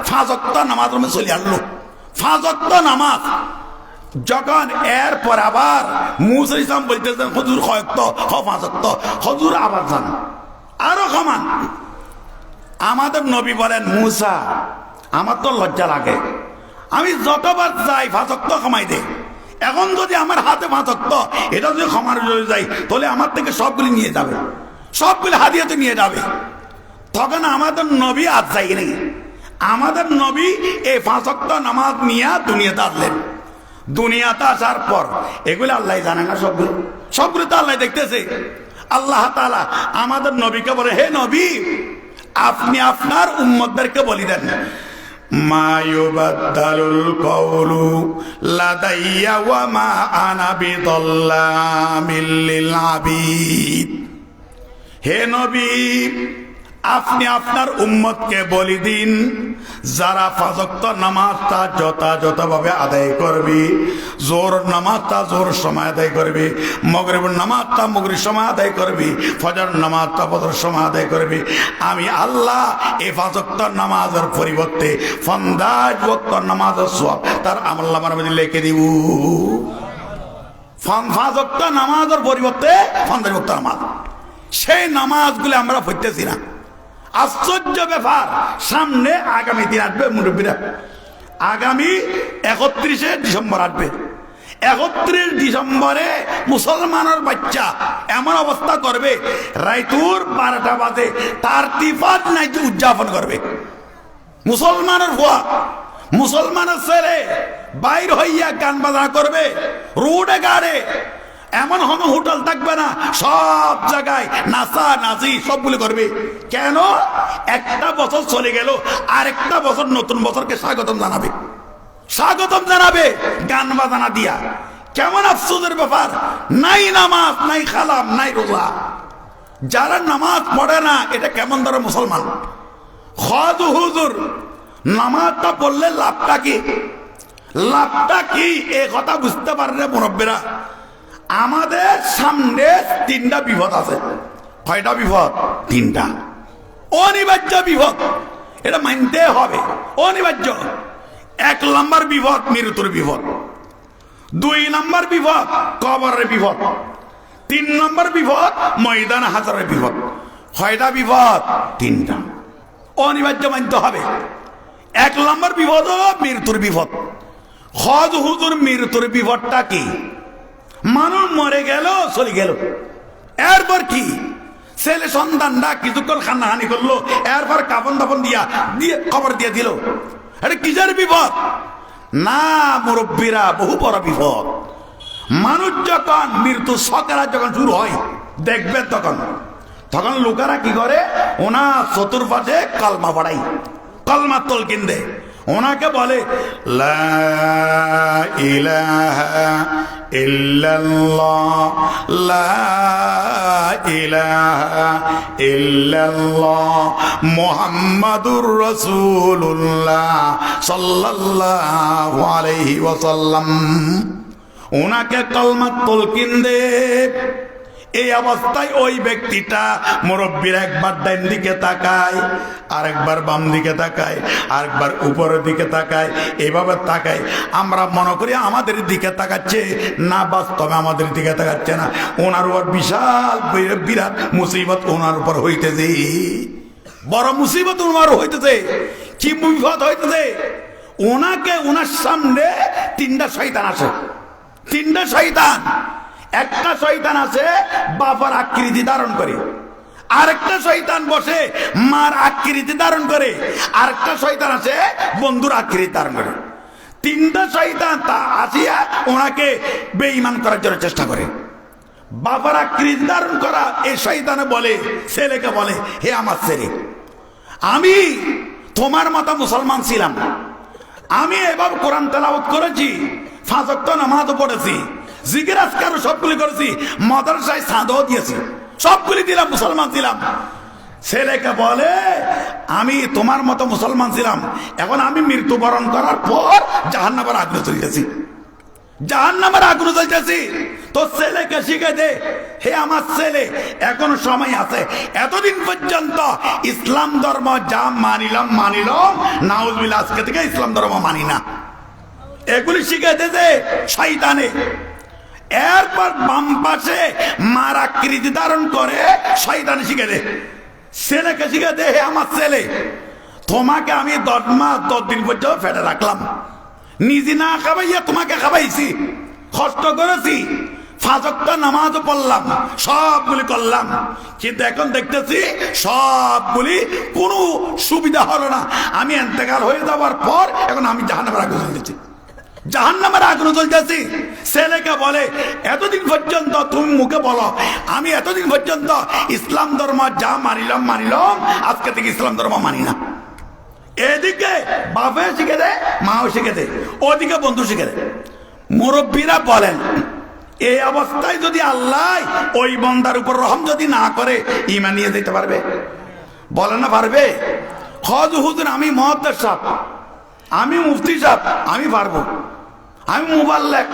5 ওয়াক্ত নামাজ চলে আসলো। 5 ওয়াক্ত নামাজ যখন এরপর আবার মূসা আলাইহিস সালাম বলতেছেন, হুজুর কয় ওয়াক্ত? 5 ওয়াক্ত। হুজুর আবার যান, আরো ক্ষমান। আমাদের নবী বলেন, মূসা আমার তো লজ্জা লাগে, আমি যতবার যাই 5 ওয়াক্ত ক্ষমাই দে। এখন যদি আমার হাতে 5 ওয়াক্ত এটা যদি ক্ষমার জন্য যাই, তাহলে আমার থেকে সবগুলি নিয়ে যাবে, সবগুলি হাদিয়াতে নিয়ে যাবে। তখন আমাদের নবী আজ যায়নি। আমাদের নবী এই 5 ওয়াক্ত নামাজ নিয়ে দুনিয়াতে আসলেন। দুনিয়াতে আসার পর এগুলো আল্লাহ জানে না, সবগুলো সবগুলো তো আল্লাহ দেখতেছে। আল্লাহ তাআলা আমাদের নবীকে বলে, হে নবী, আপনি আপনার উম্মতদেরকে বলি দেন, মা ইউবাদদালুল কওলু লাদাইয়া ওয়া মা আনা বিযাল্লামিল লিল আবিদ। হে নবী, আপনি আপনার উম্মতকে বলি দিন, যারা 5 ওয়াক্ত নামাজটা যথাযথভাবে আদায় করবে, জোর নামাজটা জোর সময় আদায় করবে, মাগরিবের নামাজটা মাগরিব সময় আদায় করবে, ফজর নামাজটা ফজর সময় আদায় করবে, আমি আল্লাহ এই 5 ওয়াক্ত নামাজের পরিবর্তে ফন্দাজ ওয়াক্ত নামাজের সওয়াব তার আমলনামার মধ্যে লিখে দিব। 5 ওয়াক্ত নামাজের পরিবর্তে ফন্দাজ ওয়াক্ত নামাজ, সেই নামাজগুলো আমরা পড়তেছি না। আশ্চর্য ব্যাপার, সামনে আগামী দিন আসবে মুরব্বীরা, আগামী 31শে ডিসেম্বর আসবে। 31 ডিসেম্বরে মুসলমানের বাচ্চা এমন অবস্থা করবে, রাইতুর 12টা বাজে তার তিফাত নাইতে উদযাপন করবে। মুসলমানের ভুয়া, মুসলমানের ছেলে বাইর হইয়া গান বাজনা করবে রোডে গাড়ে, এমন কোনো হোটেল থাকবে না, সব জায়গায় নাচা নাচি সবগুলো করবে। কেন? একটা বছর চলে গেল, আরেকটা বছর নতুন বছরকে স্বাগতম জানাবে, স্বাগতম জানাবে গান বাজানা দিয়া। কেমন আফসোসের ব্যাপার, নাই নামাজ, নাই খালাম, নাই রোজা। যারা নামাজ পড়ে না, এটা কেমন ধরে মুসলমান? হযরত হুজুর নামাজটা পড়লে লাভটা কি? লাভটা কি এ কথা বুঝতে পারে না মুরব্বীরা। আমাদের সামনে 3টা বিপদ আছে। কয়টা বিপদ? 3টা অনিবার্য বিপদ, এটা মানতে হবে, অনিবার্য। 1 নম্বর বিপদ মৃত্যুর বিপদ, 2 নম্বর বিপদ কবরের বিপদ, 3 নম্বর বিপদ ময়দান হাজারের বিপদ। কয়টা বিপদ? 3টা অনিবার্য মানতে হবে। 1 নম্বর বিপদ হলো মৃত্যুর বিপদ। হযরত হুজুর মৃত্যুর বিপদটা কি? মানুষ মরে গেল, চলে গেল, এরপর কি? ছেলে সন্তানরা কিছুক্ষণ খানাহানি করলো, এরপর কাফন দাফন দিয়ে খবর দিয়ে দিল। এটা কিসের বিপদ? না মুরব্বীরা, বহু বড় বিপদ। মানুষ যখন মৃত্যু সকারা যখন শুরু হয় দেখবেন, তখন লোকেরা কি করে, ওনা চতুর্পাশে কালমা পড়াই, কালমা তলকিন দেয়। ওনাকে বলে লা ইলাহা ইল্লাল্লাহ, লা ইলাহা ইল্লাল্লাহ, মুহাম্মাদুর রাসূলুল্লাহ সাল্লাল্লাহু আলাইহি ওয়াসাল্লাম। ওনাকে কালমা তলকিন দে, এই অবস্থায় ওই ব্যক্তিটা মুরব্বীর একবার ডান দিকে তাকায়, আরেকবার বাম দিকে তাকায়, আরেকবার উপরের দিকে তাকায়, এইভাবে তাকায়। আমরা মনে করি আমাদের দিকে তাকাচ্ছে, না, বাস্তবে আমাদের দিকে তাকাচ্ছে না। ওনার উপর বিশাল বিরাট মুসিবত ওনার উপর হইতেছে, বড় মুসিবত ওনার হইতেছে। কি বিপদ হইতেছে? ওনাকে, ওনার সামনে তিনটা শয়তান আছে, তিনটা শয়তান। একটা শয়তান আছে বাবার আকৃতি ধারণ করে, আরেকটা শয়তান বসে মার আকৃতি ধারণ করে, আরেকটা শয়তান আছে বন্ধুর আকৃতি ধারণ করে। তিনটা শয়তান তা আসিয়া ওনাকে বেঈমান করার জন্য চেষ্টা করে। বাবার আকৃতি ধারণ করা এই শয়তানে বলে, ছেলেকে বলে, হে আমার ছেলে, আমি তোমার মতো মুসলমান ছিলাম, আমি এভাবে কোরআন তেলাওয়াত করেছি, 5 ওয়াক্ত নামাজও পড়েছি, জিকির আজকারও সবগুলি করেছি, মাদ্রাসায় সাদও দিয়েছি, সবগুলি দিলাম, মুসলমান ছিলাম। ছেলেকে বলে, আমি তোমার মতো মুসলমান ছিলাম, এখন আমি মৃত্যুবরণ করার পর জাহান্নামের আগুনে চলতেছি, জাহান্নামের আগুনে চলতেছি। তো ছেলেকে শিখে দে, হে আমার ছেলে, এখনো সময় আছে, এতদিন পর্যন্ত ইসলাম ধর্ম যা মানিলাম, নাউজুবিল্লাহ, আজকে থেকে ইসলাম ধর্ম মানি না। এগুলি শিখে দে শয়তানে। এরপর বাম পাশে মার আকৃতি ধারণ করে শয়তান শিখে দে, ছেলেকে শিখে দে, হে আমার ছেলে, তোমাকে আমি 10 মাস 10 দিন পর্যন্ত ফেটে রাখলাম, নিজে না খাবাইয়া তোমাকে খাবাইছি, কষ্ট করেছি, 5 ওয়াক্ত নামাজও পড়লাম, সবগুলি করলাম, কিন্তু এখন দেখতেছি সবগুলি কোনো সুবিধা হলো না। আমি ইন্তেকাল হয়ে যাওয়ার পর এখন আমি জাহান্নামের আগুনে জ্বলতেছি, জাহান্নামের আগুনে জ্বলতেছি। ছেলেকে বলে, এতদিন পর্যন্ত তুমি মুখে বলো আমি এতদিন পর্যন্ত ইসলাম ধর্ম যা মানিলাম, আজকে থেকে ইসলাম ধর্ম মানি না। এদিকে বাপে শিখে দে, মাও শিখে দে, ওদিকে বন্ধু শিখে দে। মুরব্বীরা বলেন, এই অবস্থায় যদি আল্লাহ ওই বন্দার উপর রহম যদি না করে, ঈমান নিয়ে যেতে পারবে? বলে না পারবে? হজ হুজুর, আমি মুহাদ্দিস সাহেব, আমি মুফতি সাহেব, আমি পারবো, আমি মুবাল্লিগ,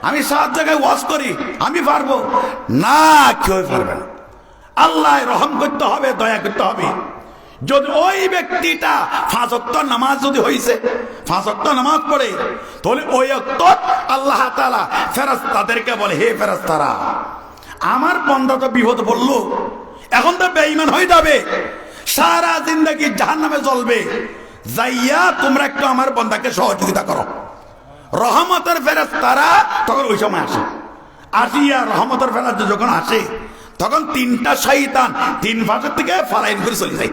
আমি 7 জায়গায় ওয়াজ করি, আমি পারবো না। কেউ পারবে না। আল্লাহ রহম করতে হবে, দয়া করতে হবে। যদি ওই ব্যক্তিটা 5 ওয়াক্ত নামাজ যদি হয়েছে, 5 ওয়াক্ত নামাজ পড়ে, তাহলে ওই ওয়াক্ত আল্লাহ তাআলা ফেরেশতাদেরকে বলে, হে ফেরেশতারা, আমার বান্দা তো বিপদ পড়লো, এখন তো বেঈমান হয়ে যাবে, সারা জিন্দেগি জাহান্নামে জ্বলবে, যাইয়া তোমরা একটু আমার বান্দাকে সহযোগিতা করো। রহমতের ফেরেশতারা তখন ওই সময় আসে, আসিয়া রহমতের ফেরেশতা যখন আসে, তখন 3টা শয়তান 3 পাশের থেকে ফালাইন করে চলে যায়।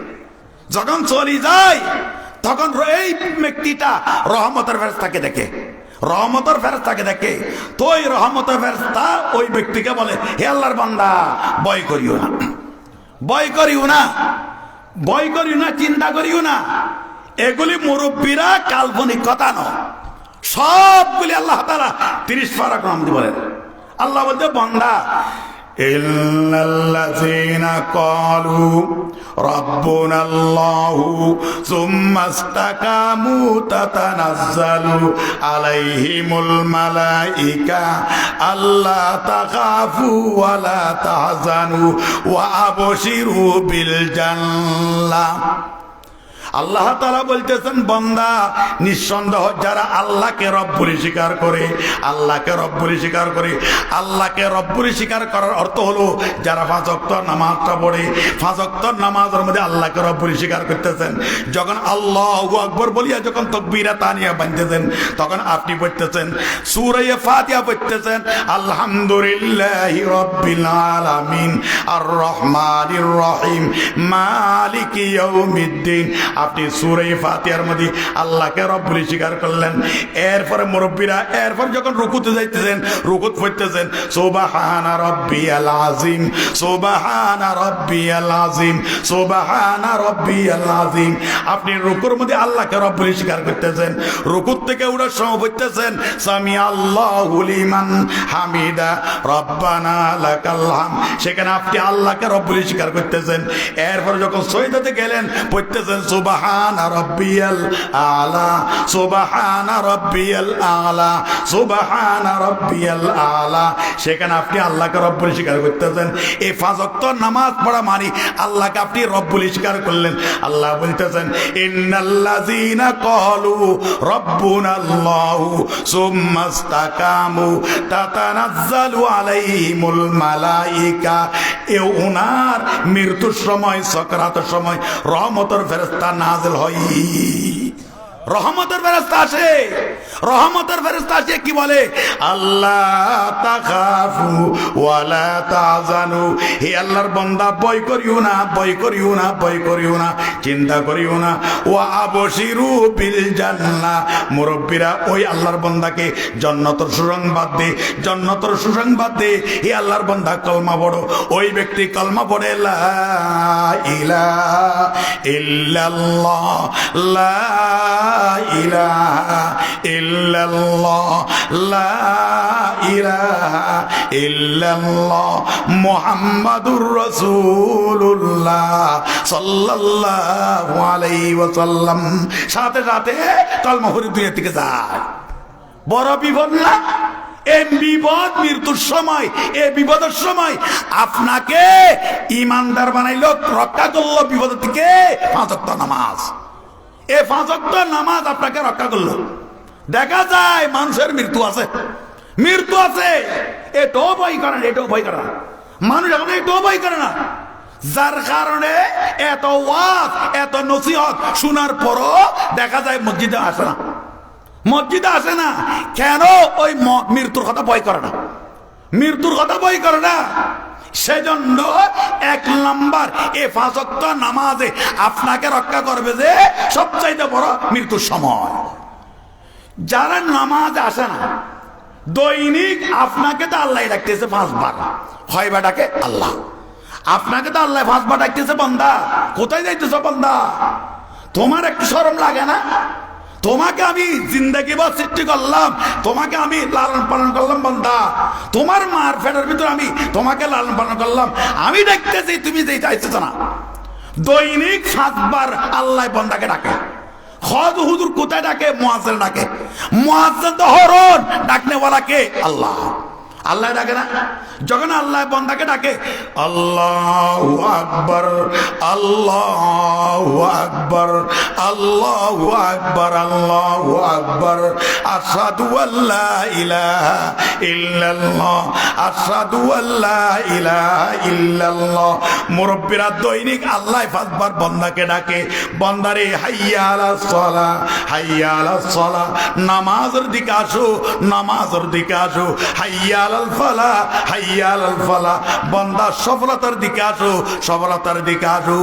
যখন চলে যায়, তখন এই ব্যক্তিটা রহমতের ফেরেশতাকে দেখে, রহমতের ফেরেশতাকে দেখে, তো ওই রহমতের ফেরেশতা ওই ব্যক্তিকে বলে, হে আল্লাহর বান্দা, ভয় করিও না, ভয় করিও না, ভয় করিও না, চিন্তা করিও না, এগুলি মুরব্বীরা কাল্পনিক কথা নয়, সবগুলি আল্লাহ তাআলা 30 পারা নাম বলেন। আল্লাহ বলতে, বান্দা, ইল্লাল্লাযীনা ক্বালু রাব্বুনাল্লাহু সুম্মা ইসতাকামু তাতানাজ্জালু আলাইহিমুল মালাইকা আল্লা তাখাফু ওয়া লা তাহজানু ওয়া আবশিরু বিল জান্নাহ। আল্লাহ তাআলা বলতেছেন, বান্দা, নিঃসন্দেহ যারা আল্লাহকে রব বলে স্বীকার করে, আল্লাহকে রব বলে স্বীকার করে, আল্লাহকে রব বলে স্বীকার করার অর্থ হলো যারা 5 ওয়াক্ত নামাজটা পড়ে, 5 ওয়াক্ত নামাজের মধ্যে আল্লাহকে রব বলে স্বীকার করতেছেন। যখন আল্লাহু আকবার বলিয়া যখন তাকবীরা তানিয়া বাঁধতেছেন, তখন আপনি পড়তেছেন সূরা ফাতিহা, পড়তেছেন আলহামদুলিল্লাহি রাব্বিল আলামিন আর রহমানির রহিম মালিকি ইয়াউমিদ্দিন। আপনি সূরা ফাতিহার মধ্যে আল্লাহকে রব বলে স্বীকার করলেন। এরপরে মুরব্বীরা এরপর যখন রুকুতে যাইতেছেন, রুকুত পড়তেছেন সুবহানা রাব্বিয়াল আযীম, সুবহানা রাব্বিয়াল আযীম, সুবহানা রাব্বিয়াল আযীম। আপনি রুকুর মধ্যে আল্লাহকে রব বলে স্বীকার করতেছেন। রুকুত থেকে উঠার সময় পড়তেছেন সামি আল্লাহু লিমান হামিদা রব্বানা লাকাল হামদ। সেখানে আপনি আল্লাহকে রব বলে স্বীকার করতেছেন। এরপর যখন সজদাতে গেলেন, পড়তেছেন সুবহান সুবহানা রাব্বিয়াল আলা, সুবহানা রাব্বিয়াল আলা, সুবহানা রাব্বিয়াল আলা। সেখানে আপনি আল্লাহকে রব বলে স্বীকার করতেছেন। এই 5 ওয়াক্ত নামাজ পড়া মানে আল্লাহকে আপনি রব বলে স্বীকার করলেন। আল্লাহ বলতেছেন ইন্নাল্লাযীনা ক্বালু রাব্বুনাল্লাহু সুম্মা ইসতাকামু তাতানাজ্জালু আলাইহিমুল মালায়েকা। এ ওনার মৃত্যুর সময়, সাকরাতের সময় রহমতের ফেরেশতা নাযিল হয়। রহমতের ফেরেশতা আসে, রহমতের ফেরেশতা আসে কি বলে? আল্লাহ তাখাফু ওয়ালা তাহজানু। হে আল্লাহর বান্দা, ভয় করিও না, ভয় করিও না, ভয় করিও না, চিন্তা করিও না। ওয়া আবশিরু বিল জান্নাহ। মুরব্বিরা ওই আল্লাহর বান্দাকে জান্নাতের সুসংবাদ দে, জান্নাতের সুসংবাদ দে। হে আল্লাহর বান্দা কলমা পড়ো। ওই ব্যক্তি কলমা পড়ে লা ইলাহা ইল্লাল্লাহ, লা ইলাহা ইল্লাল্লাহ, লা ইলাহা ইল্লাল্লাহ, মুহাম্মাদুর রাসূলুল্লাহ সাল্লাল্লাহু আলাইহি ওয়াসাল্লাম। সাথে সাথে কলমা পড়ে দুনিয়া থেকে যায়। বড় বিপদ না? এই বিপদ মৃত্যুর সময়, এই বিপদের সময় আপনাকে ইমানদার বানাইলো, রক্ষা করলো বিপদের থেকে 5 ওয়াক্ত নামাজ। এই 5 ওয়াক্ত নামাজ আপনাকে রক্ষা করলো। দেখা যায় মানুষের মৃত্যু আছে, মৃত্যু আছে, এটাও ভয় করে না, এটাও ভয় করে না। মানুষ এখন এটাও ভয় করে না, যার কারণে এত ওয়াজ, এত নসিহত শোনার পরও দেখা যায় মসজিদে আসে না, মসজিদে আসে না। কেন? ওই মৃত্যুর কথা ভয় করে না, মৃত্যুর কথা ভয় করে না। সেজন্য 1 নাম্বার এই 5 ওয়াক্ত নামাজে আপনাকে রক্ষা করবে যে সবচাইতে বড় মৃত্যুর সময়। যারা নামাজ আসে না, দৈনিক আপনাকে তো আল্লাহ ডাকতেছে 5 বার, হয় বা ডাকে আল্লাহ। আপনাকে তো আল্লাহ 5 বার ডাকতেছে, বান্দা কোথায় যাইতেছ বান্দা? তোমার একটু শরম লাগে না? তোমাকে আমি জিন্দেগি বা সৃষ্টি করলাম, তোমাকে আমি লালন পালন করলাম বান্দা, তোমার মার পেটের ভিতরে আমি তোমাকে লালন পালন করলাম, আমি দেখতেছি তুমি যেই চাইতেছ না। দৈনিক 5 বার আল্লাহ বান্দাকে ডাকে। খদ হুজুর কোথায় ডাকে? মুয়াজ্জিন ডাকে। মুয়াজ্জিন তো হরন, ডাকনেওয়ালাকে আল্লাহ। আল্লাহ ডাকে না? যখন আল্লাহ বান্দাকে ডাকে আল্লাহু আকবার, আল্লাহু আকবার, আল্লাহু আকবার, আল্লাহু আকবার, আশহাদু আল্লা ইলাহা ইল্লাল্লাহ, আশহাদু আল্লা ইলাহা ইল্লাল্লাহ। মুরব্বিরা দৈনিক আল্লাহ 5 বার বান্দাকে ডাকে, বান্দারে হাইয়া আলাস সালাহ, হাইয়া আলাস সালাহ, নামাজের দিকে আসো, নামাজের দিকে আসো, হাইয়া আলাল ফালাহ, হাইয়া আলাল ফালাহ, বান্দা সফলতার দিকে আসো, সফলতার দিকে আসো।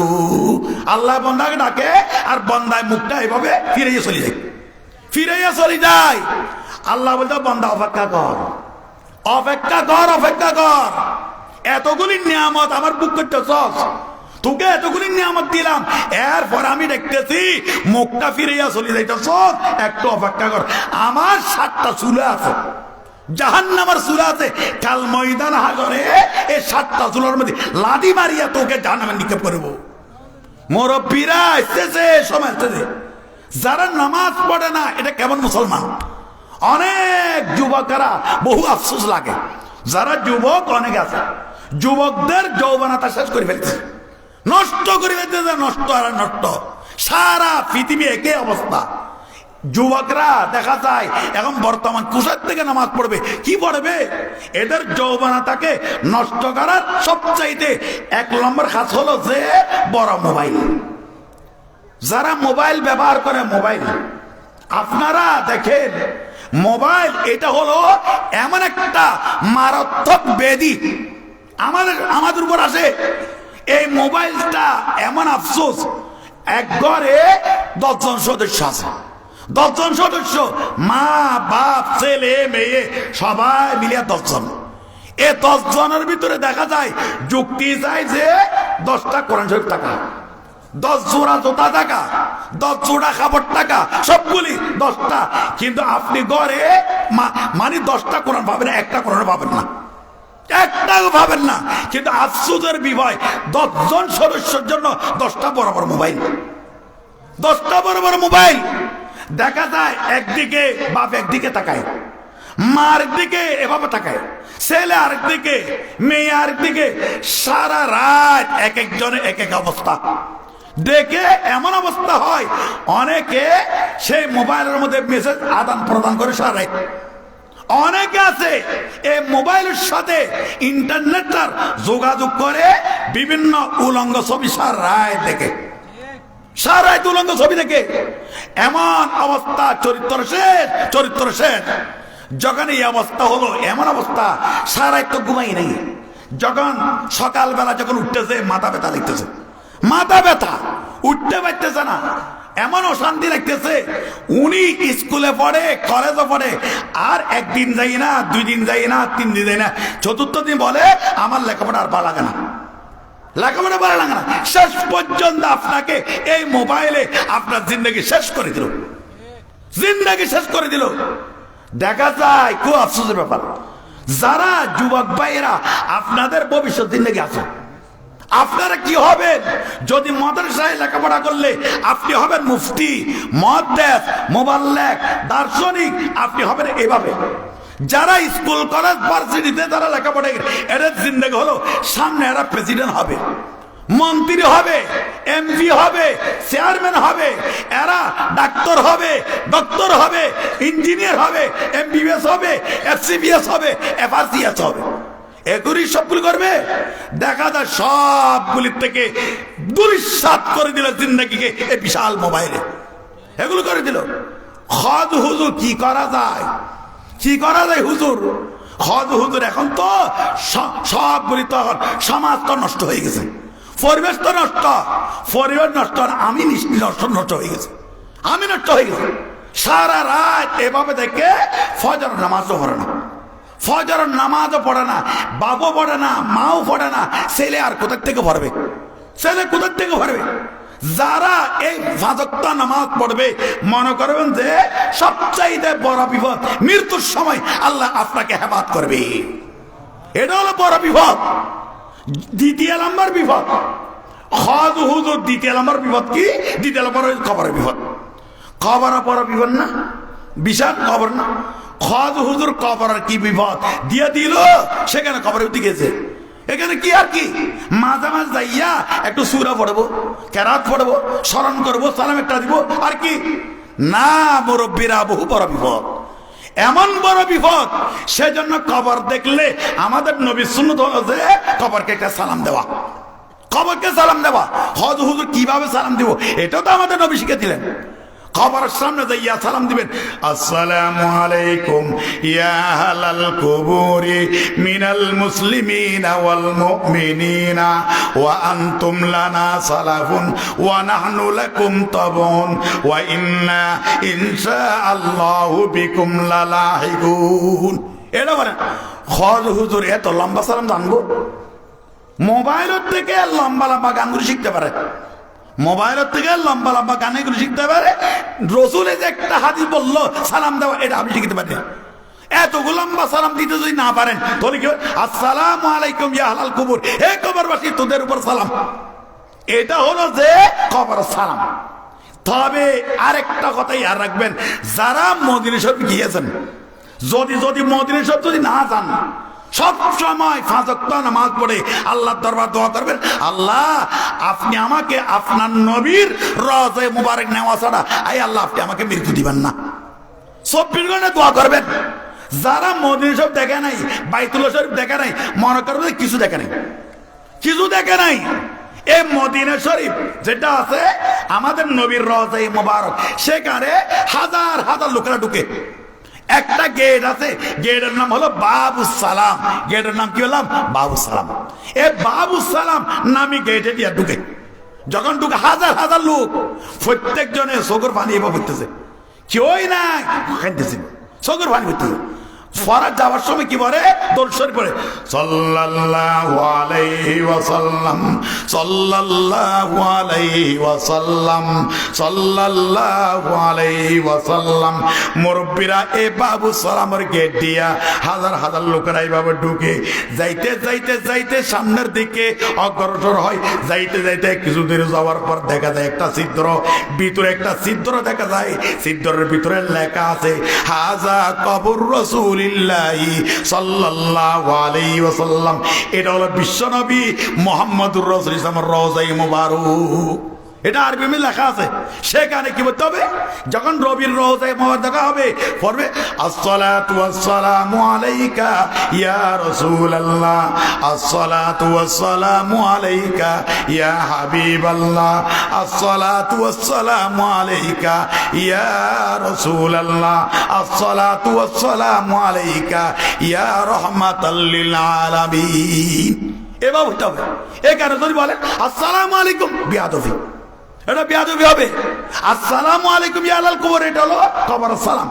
আল্লাহ বান্দাকে ডাকে আর বান্দায় মুখটা এভাবে ফিরিয়ে চলে যায়, ফিরিয়ে চলে যায়। আল্লাহ বলতে বান্দা অপেক্ষা কর, অপেক্ষা কর, অপেক্ষা কর। এতগুলি নিয়ামত আমার বুক করতেছস, তোকে এতগুলি নিয়ামত দিলাম, এরপর আমি দেখতেছি মুখটা ফিরিয়া চলে যাইতেছ, একটু অপেক্ষা কর। আমার 7টা চুলা আছে, জাহান্নামের চুলা আছে, কাল ময়দান হাগরে এই 7টা চুলার মধ্যে লাদি মারিয়া তোকে জাহান্নামে নিক্ষেপ করব। মুরব্বিরা আসতেছে, সময় আসতেছে। যারা নামাজ পড়ে না এটা কেমন মুসলমান? অনেক যুবকেরা বহু আফসোস লাগে, যারা যুবক অনেক আছে, যুবকদের যৌবনতা শেষ করে ফেলছে, নষ্ট করে ফেলতেছে, নষ্ট আর নষ্ট। সারা পৃথিবী একই অবস্থা। যুবকরা দেখা যায় এখন বর্তমান কুসার থেকে নামাজ পড়বে, কি পড়বে? এদের যৌবনতাকে নষ্ট করার সবচাইতে 1 নম্বর কাজ হলো যে বড় মোবাইল। যারা মোবাইল ব্যবহার করে, মোবাইল আপনারা দেখেন, মোবাইল এটা হলো এমন একটা মারাত্মক ব্যাধি আমাদের উপর আসে। এই মোবাইলটা এমন আফসোস, এক ঘরে 10 জন সদস্য আছে, 10 জন সদস্য, মা বাপ ছেলে মেয়ে সবাই মিলিয়ে 10 জন। এই 10 জনের ভিতরে দেখা যায় যুক্তি চাই যে 10টা কোরআন শরীফ টাকা, 10 জোড়া জোতা টাকা, 10 জোড়া খাবার টাকা, সবগুলি 10টা। কিন্তু আপনি ঘরে মানে 10টা কোরআন পাবেন, একটা কোরআন পাবেন না, একটাও পাবেন না। কিন্তু আফসোসের বিষয় 10 জন সদস্যের জন্য 10টা বরাবর মোবাইল, 10টা বড় বড় মোবাইল। দেখা যায় একদিকে বাপ একদিকে তাকায়, মা আরেকদিকে এভাবে তাকায়, ছেলে আরেকদিকে, মেয়ে আরেকদিকে। সারা রাত এক একজনে এক এক অবস্থা দেখে এমন অবস্থা হয়, অনেকে সেই মোবাইলের মধ্যে মেসেজ আদান প্রদান করে সারা রাত। অনেকে আছে এই মোবাইলের সাথে ইন্টারনেটটার যোগাযোগ করে বিভিন্ন উলঙ্গ ছবি সারা রাত দেখে, সারা রাত উলঙ্গ ছবি দেখে। এমন অবস্থা, চরিত্র শেষ। যখন এই অবস্থা হলো, এমন অবস্থা সারা রাত তো ঘুমাই নেই। যখন সকালবেলা যখন উঠতেছে, মাথা ব্যথা লাগতেছে, মাথা ব্যথা, উঠতে পারতেছে না, এমন অশান্তি লাগতেছে। উনি স্কুলে পড়ে, কলেজে পড়ে, আর একদিন যাই না, 2 দিন যাই না, 3 দিন যাই না, 4th দিন বলে আমার লেখাপড়া আর ভালো লাগে না, লেখাপড়া ভালো লাগে না। শেষ পর্যন্ত আপনাকে এই মোবাইলে আপনার জিন্দগি শেষ করে দিল, জিন্দগি শেষ করে দিল। দেখা যায় খুব আফসোসের ব্যাপার, যারা যুবক ভাইয়েরা আপনাদের ভবিষ্যৎ জিন্দগি আছে, আপনারা কি হবেন? যদি মাদ্রাসায় লেখাপড়া করলে আপনি হবেন মুফতি, মুহাদ্দিস, মুবাল্লিগ, দার্শনিক, আপনি হবেন এইভাবে। যারা স্কুল কলেজ ভার্সিটিতে যারা লেখাপড়া, এদের জিন্দেগি হলো সামনে এরা প্রেসিডেন্ট হবে, মন্ত্রী হবে, এমপি হবে, চেয়ারম্যান হবে, এরা ডাক্তার হবে, ডক্টর হবে, ইঞ্জিনিয়ার হবে, এমবিবিএস হবে, এফসিবিএস হবে, এফআরসিএস হবে। এগুলি সবগুলি করবে। দেখা যায় সবগুলির থেকে দুলিশাত করে দিল জিন্দগিকে এই বিশাল মোবাইলে, এগুলো করে দিল। হজ হুজুর কি করা যায়, কি করা যায় হুজুর? হজ হুজুর এখন তো সবগুলি তো সমাজ তো নষ্ট হয়ে গেছে, পরিবেশ তো নষ্ট, পরিবেশ নষ্ট, আমি নষ্ট হয়ে গেছে, আমি নষ্ট হয়ে গেছি। সারা রাত এভাবে দেখে ফজর নামাজও পড়ে না, ফজর নামাজও পড়ে না, বাবু পড়ে না, মাও পড়ে না, ছেলে আর কোথার থেকে পড়বে, ছেলে কোথার থেকে পড়বে? যারা এই 5 ওয়াক্ত নামাজ পড়বে, মনে করবেন যে সবচাইতে বড় বিপদ, মৃত্যুর সময় আল্লাহ আপনাকে হেফাজত করবে। এটা হলো বড় বিপদ। 2 নম্বর বিপদ হজ হুজুর, 2 নম্বর বিপদ কি? 2 নম্বর কবরের বিপদ। কবর বড় বিপদ না? বিশাল কবর না? হজ হুজুর কবরের কি বিপদ দিয়ে দিল, সেখানে কবরে উঠে গেছে। এখানে কি আর কি, মাঝে মাঝে যাইয়া একটু সূরা পড়বো, কেরাত পড়বো, স্মরণ করবো, সালাম একটা দিব, আর কি না? মুরব্বীরা বহু বড় বিপদ, এমন বড় বিপদ। সেজন্য কবর দেখলে আমাদের নবীর সুন্নাত হলো যে কবরকে একটা সালাম দেওয়া, কবরকে সালাম দেওয়া। হজ হুজুর কিভাবে সালাম দিব, এটাও তো আমাদের নবী শিখে দিলেন। কবরের সামনে যাইয়া সালাম দিবেন, আসসালামু আলাইকুম ইয়া আহলাল কুবুরি মিনাল মুসলিমিনা ওয়াল মুমিনিনা ওয়া আনতুম লানা সালাফুন ওয়া নাহনু লাকুম তাবুন ওয়া ইন্না ইনশাআল্লাহু বিকুম লালাহিকুন। এটা বলেন হজ হুজুর এত লম্বা সালাম জানবো? মোবাইলের থেকে লম্বা লম্বা গানগুলো শিখতে পারে, মোবাইলের থেকে লম্বা লম্বা গানগুলো শিখতে পারে। রসুলের যে একটা হাদিস বললো সালাম দেওয়া, এটা আপনি শিখতে পারেন। এত লম্বা সালাম দিতে যদি না পারেন, তাহলে কি? আসসালামু আলাইকুম ইয়া আহলাল কুবুর, হে কবরবাসী তোদের উপর সালাম। এটা হলো যে কবর সালাম। তবে আরেকটা কথাই আর রাখবেন, যারা মদিনা শরীফ গিয়েছেন, যদি মদিনা শরীফ যদি না যান, সব সময় 5 ওয়াক্ত নামাজ পড়ে আল্লাহর দরবার দোয়া করবেন, আল্লাহ আপনি আমাকে আপনার নবীর রওজা মুবারক নেওয়া ছাড়া আই আল্লাহ আপনি আমাকে মৃত্যু দিবেন না। 24 ঘন্টা দোয়া করবেন। যারা মদিনা শরীফ দেখে নাই, বাইতুল্লাহ শরীফ দেখে নাই, মনে করবে কিছু দেখে নাই, কিছু দেখে নাই। এই মদিনা শরীফ যেটা আছে আমাদের নবীর রওজা মুবারক, সেখানে হাজার হাজার লোকেরা ঢুকে। একটা গেট আছে, গেটের নাম হলো বাবু সালাম। গেটের নাম কি হলাম? বাবু সালাম। এ বাবু সালাম নামি গেটে দিয়ে ঢুকে। যখন ঢুকে হাজার হাজার লোক, প্রত্যেক জনে চোখের পানি এবার পড়তেছে, কেউই নাই খাইতেছে, চোখের পানি পড়তেছে। ফরাজ যাওয়ার সময় কি বলে দরুদ শরীফ পড়ে সাল্লাল্লাহু আলাইহি ওয়াসাল্লাম সাল্লাল্লাহু আলাইহি ওয়াসাল্লাম সাল্লাল্লাহু আলাইহি ওয়াসাল্লাম। মুরব্বিরা এ বাবু সালামের গেট দিয়া হাজার হাজার লোকেরা এইভাবে ঢুকে যাইতে যাইতে যাইতে সামনের দিকে অগ্রসর হয়। যাইতে যাইতে কিছু দূরে যাওয়ার পর দেখা যায় একটা ছিদ্র, ভিতরে একটা ছিদ্র দেখা যায়। ছিদ্রের ভিতরে লেখা আছে হাজা কবর রাসূলিল্লাহি সাল্লাল্লাহু আলাইহি ওয়াসাল্লাম। এটা হলো বিশ্বনবী মুহাম্মদুর রাসূলুল্লাহর রওজায়ে মুবারক। এটা আরবি মে লেখা আছে। সেখানে কি বলতে হবে? যখন রবির রওজায়ে মুবারক দেখা হবে পড়বে আসসালাতু ওয়াসসালামু আলাইকা ইয়া রাসূলুল্লাহ, আসসালাতু ওয়াসসালামু আলাইকা ইয়া হাবিবাল্লাহ, আসসালাতু ওয়াসসালামু আলাইকা ইয়া রাসূলুল্লাহ, আসসালাতু ওয়াসসালামু আলাইকা ইয়া রাহমাতাল লিল আলামিন। এবার হতে হবে। এখানে যদি বলেন আসসালামু আলাইকুম, বিয়াদবি, এটা বিয়াদবি হবে। আসসালামু আলাইকুম ইয়া আলাল কবর, এটা হলো কবর সালাম।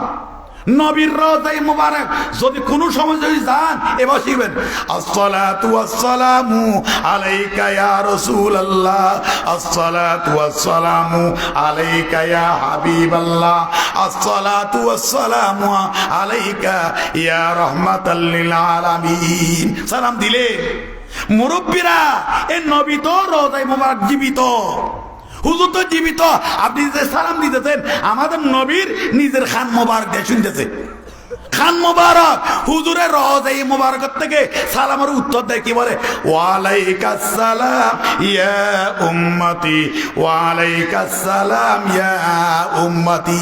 নবীর রওজায়ে মুবারক যদি কোনো সময় যদি যান এবার শিখবেন আসসালাতু ওয়াসসালামু আলাইকা ইয়া রাসূলুল্লাহ, আসসালাতু ওয়াসসালামু আলাইকা ইয়া হাবিবাল্লাহ, আসসালাতু ওয়াসসালামু আলাইকা ইয়া রাহমাতাল লিল আলামিন। সালাম দিলে মুরব্বিরা এ নবী তো রওজায়ে মুবারক জীবিত, হুজুর তো জীবিত। আপনি যে সালাম দিতেছেন আমাদের নবীর নিজের খান মোবারক দিয়ে শুনতেছে। খান মোবারক হুজুরের রওজায়ে মুবারক থেকে সালামের উত্তর দেয়, কি বলে ওয়ালাইকাস সালাম ইয়া উম্মতি, ওয়ালাইকাস সালাম ইয়া উম্মতি।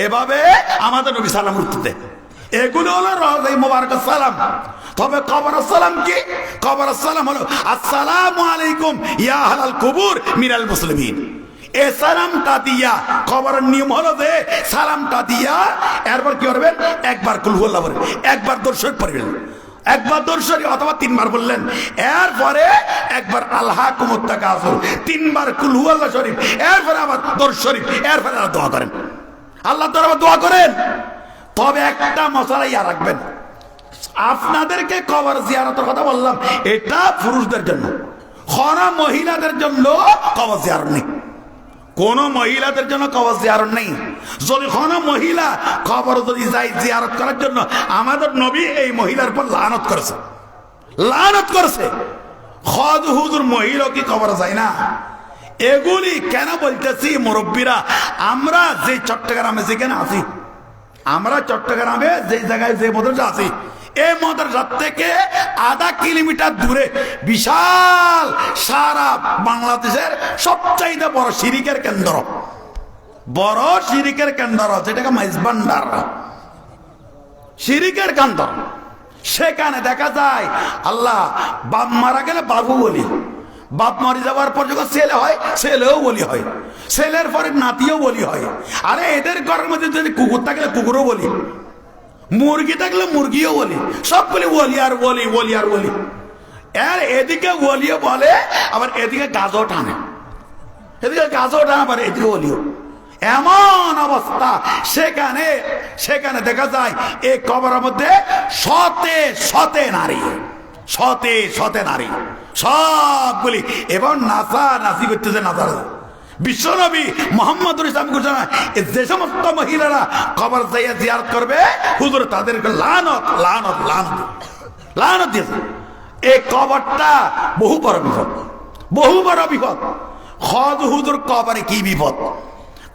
এভাবে আমাদের নবী সালামের উত্তর দেয়। এগুলো হলো রওজায়ে মুবারকের সালাম। তবে কবরের সালাম কি? কবরের সালাম হলো আসসালামু আলাইকুম ইয়া আহলাল কুবুর মিনাল মুসলিমিন। এই সালামটা দিয়া কবরের নিয়ম হলো যে সালামটা দিয়া এরপর কি করবেন? একবার কুল হুয়াল্লাহ পড়বেন, একবার দরুদ শরীফ পড়বেন, একবার দরুদ শরীফ অথবা তিনবার বললেন, এরপরে একবার আলহাকুমুত তাকাসুর, তিনবার কুল হুয়াল্লাহ শরীফ, এরপরে আবার দরুদ শরীফ, এরপরে আবার দোয়া করেন, আল্লাহর দরবারে দোয়া করেন। তবে একটা মশলা ইয়া রাখবেন, আপনাদেরকে কবর জিয়ারতের কথা বললাম, এটা পুরুষদের জন্য। কোন মহিলাদের জন্য কবর জিয়ারত নেই, কোন মহিলাদের জন্য কবর জিয়ারত নেই। যদি কোন মহিলা কবর যদি যায় জিয়ারত করার জন্য, আমাদের নবী এই মহিলার উপর লানত করেছে, লানত করেছে। খদ হুজুর মহিলা কি কবর যায় না? এগুলি কেন বলতেছি মুরব্বীরা, আমরা যে চট্টগ্রামে যেখানে আছি, আমরা চট্টগ্রামে যে জায়গায় যে মাদ্রাসা আছি, এই মাদ্রাসা থেকে আধা কিলোমিটার দূরে বিশাল সারা বাংলাদেশের সবচাইতে বড় শিরিকের কেন্দ্র, বড় শিরিকের কেন্দ্র যেটাকে মাইজভান্ডার শিরিকের কেন্দ্র। সেখানে দেখা যায় আল্লাহ বাপ মারা গেলে বাবু বলি, বাপ মারি যাওয়ার পর যখন ছেলে হয় ছেলেও বলি হয়, ছেলের পরে নাতিও বলি হয়। আরে এদের ঘরের মধ্যে যদি কুকুর থাকলে কুকুরও বলি, মুরগি থাকলে মুরগিও বলি, সব বলি ওলি আর ওলি, ওলি আর ওলি। এর এদিকে ওলিও বলে, আবার এদিকে গাছও টানে, এদিকে গাছও টানে, আবার এদিকে ওলিও। এমন অবস্থা সেখানে, সেখানে দেখা যায় এই কবরের মধ্যে শতে শতে নারী, শতে শতে নারী সবগুলি এবং নাচা নাচি করতেছে। নাচার বিশ্বনবী মুহাম্মদুর ইসলাম ঘোষণা, যে সমস্ত মহিলারা কবর যাইয়া জিয়ারত করবে হুজুর তাদেরকে লানত লানত লানত লানত দিয়েছে। এই কবরটা বহু বড় বিপদ, বহু বড় বিপদ। খদ হুজুর কবরে কি বিপদ,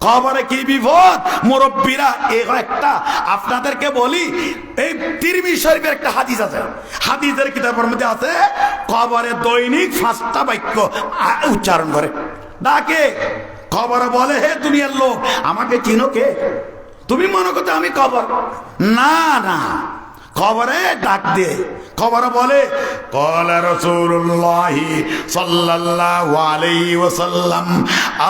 কবরে কি বিপদ মুরব্বীরা। একটা আপনাদেরকে বলি, এই তিরমিজি শরীফের একটা হাদিস আছে, হাদিসের কিতাবের মধ্যে আছে কবরে দৈনিক 5টা বাক্য উচ্চারণ করে ডাকে। কবরে বলে, হে দুনিয়ার লোক আমাকে চিনো কে? তুমি মনে করতে আমি কবর? না না, কবরে ডাক দে, কবর বলে ক্বালা রাসূলুল্লাহ সাল্লাল্লাহু আলাইহি ওয়াসাল্লাম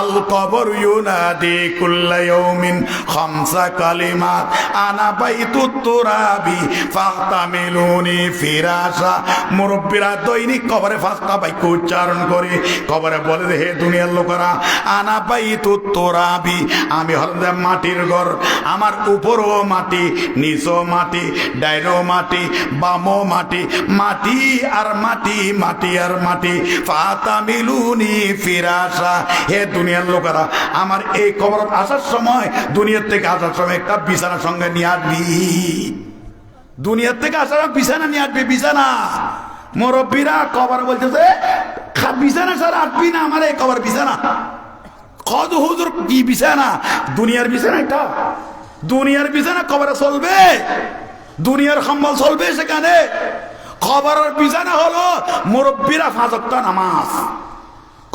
আল কবর ইউনাদি কুল্লা ইয়াউমিন খামসা কালিমাত আনা বাইতুত তুরাবি ফাহতামিলুনি ফিরাশা। মুরব্বিরা দৈনিক কবরে পাঁচটা বাক্য উচ্চারণ করে কবরে বলে, হে দুনিয়ার লোকেরা, আনা বাইতুত তুরাবি, আমি হলাম মাটির ঘর, আমার উপরও মাটি, নিচও মাটি, ডাইনও মাটি, বামও মাটি, মাটি আর মাটি, মাটি আর মাটি, ফাতামিলুনি ফিরাশা। হে দুনিয়ার লোকেরা, আমার এই কবর আসার সময়, দুনিয়ার থেকে আসার সময় একটা বিছানা সঙ্গে নিয়ে আসবি। দুনিয়ার থেকে আসার বিছানা নিয়ে আসবি, বিছানা। মুরব্বীরা কবর বলতেছে বিছানা স্যার আসবি না, আমার এই কবর বিছানা। কত হুজুর কি বিছানা? দুনিয়ার বিছানা এটা, দুনিয়ার বিছানা কবরে চলবে, দুনিয়ার কম্বল চলবে সেখানে। কবরের বিছানা হলো মুরব্বীরা 5 ওয়াক্ত নামাজ,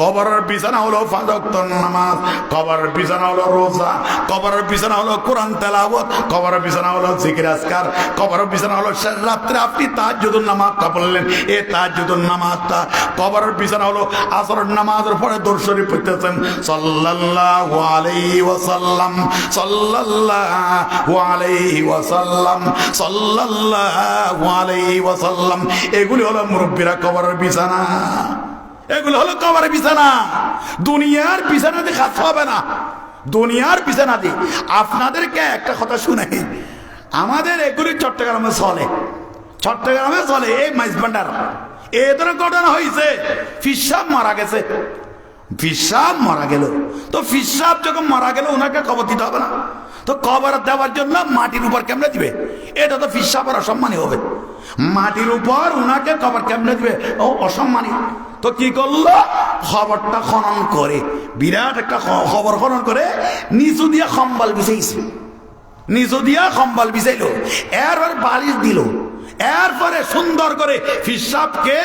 কবরের বিছানা হলো 5 ওয়াক্ত নামাজ, কবরের বিছানা হলো রোজা, কবরের বিছানা হলো কোরআন তেলাওয়াত, কবরের বিছানা হলো জিকির আজকার, কবরের বিছানা হলো শেষ রাত্রে আপনি তাহাজ্জুদের নামাজটা পড়লেন, এই তাহাজ্জুদের নামাজটা। কবরের বিছানা হলো আসরের নামাজের পরে দরুদ শরীফ পড়তেছেন সাল্লাল্লাহু আলাইহি ওয়াসাল্লাম, সাল্লাল্লাহু আলাইহি ওয়াসাল্লাম, সাল্লাল্লাহু আলাইহি ওয়াসাল্লাম। এগুলি হলো মুরব্বীরা কবরের বিছানা, এগুলো হলো কবরের বিছানা। দুনিয়ার বিছানাতে কাজ হবে না, দুনিয়ার বিছানাতে। আপনাদেরকে একটা কথা শুনে, আমাদের এগুলি চট্টগ্রামে চলে, চট্টগ্রামে চলে এই মাইজবান্ডার। এই ধরনের ঘটনা হয়েছে, ফিসাব মারা গেছে, ফিসাব মারা গেল। তো ফিসাব যখন মারা গেল, ওনাকে কবর দিতে হবে না? তো কবর দেওয়ার জন্য মাটির উপর কেমনে দিবে? এটা তো ফিসাবের অসম্মানী হবে। মাটির উপর উনাকে কবর কেমনে দিবে? ও অসম্মানী। তো কি করলো? খবরটা খনন করে, বিরাট একটা খবর খনন করে নিচু দিয়া কম্বল বিছাইছে, নিচু দিয়া কম্বল বিছাইলো, এরপর বালিশ দিল, এরপরে সুন্দর করে ফিসাবকে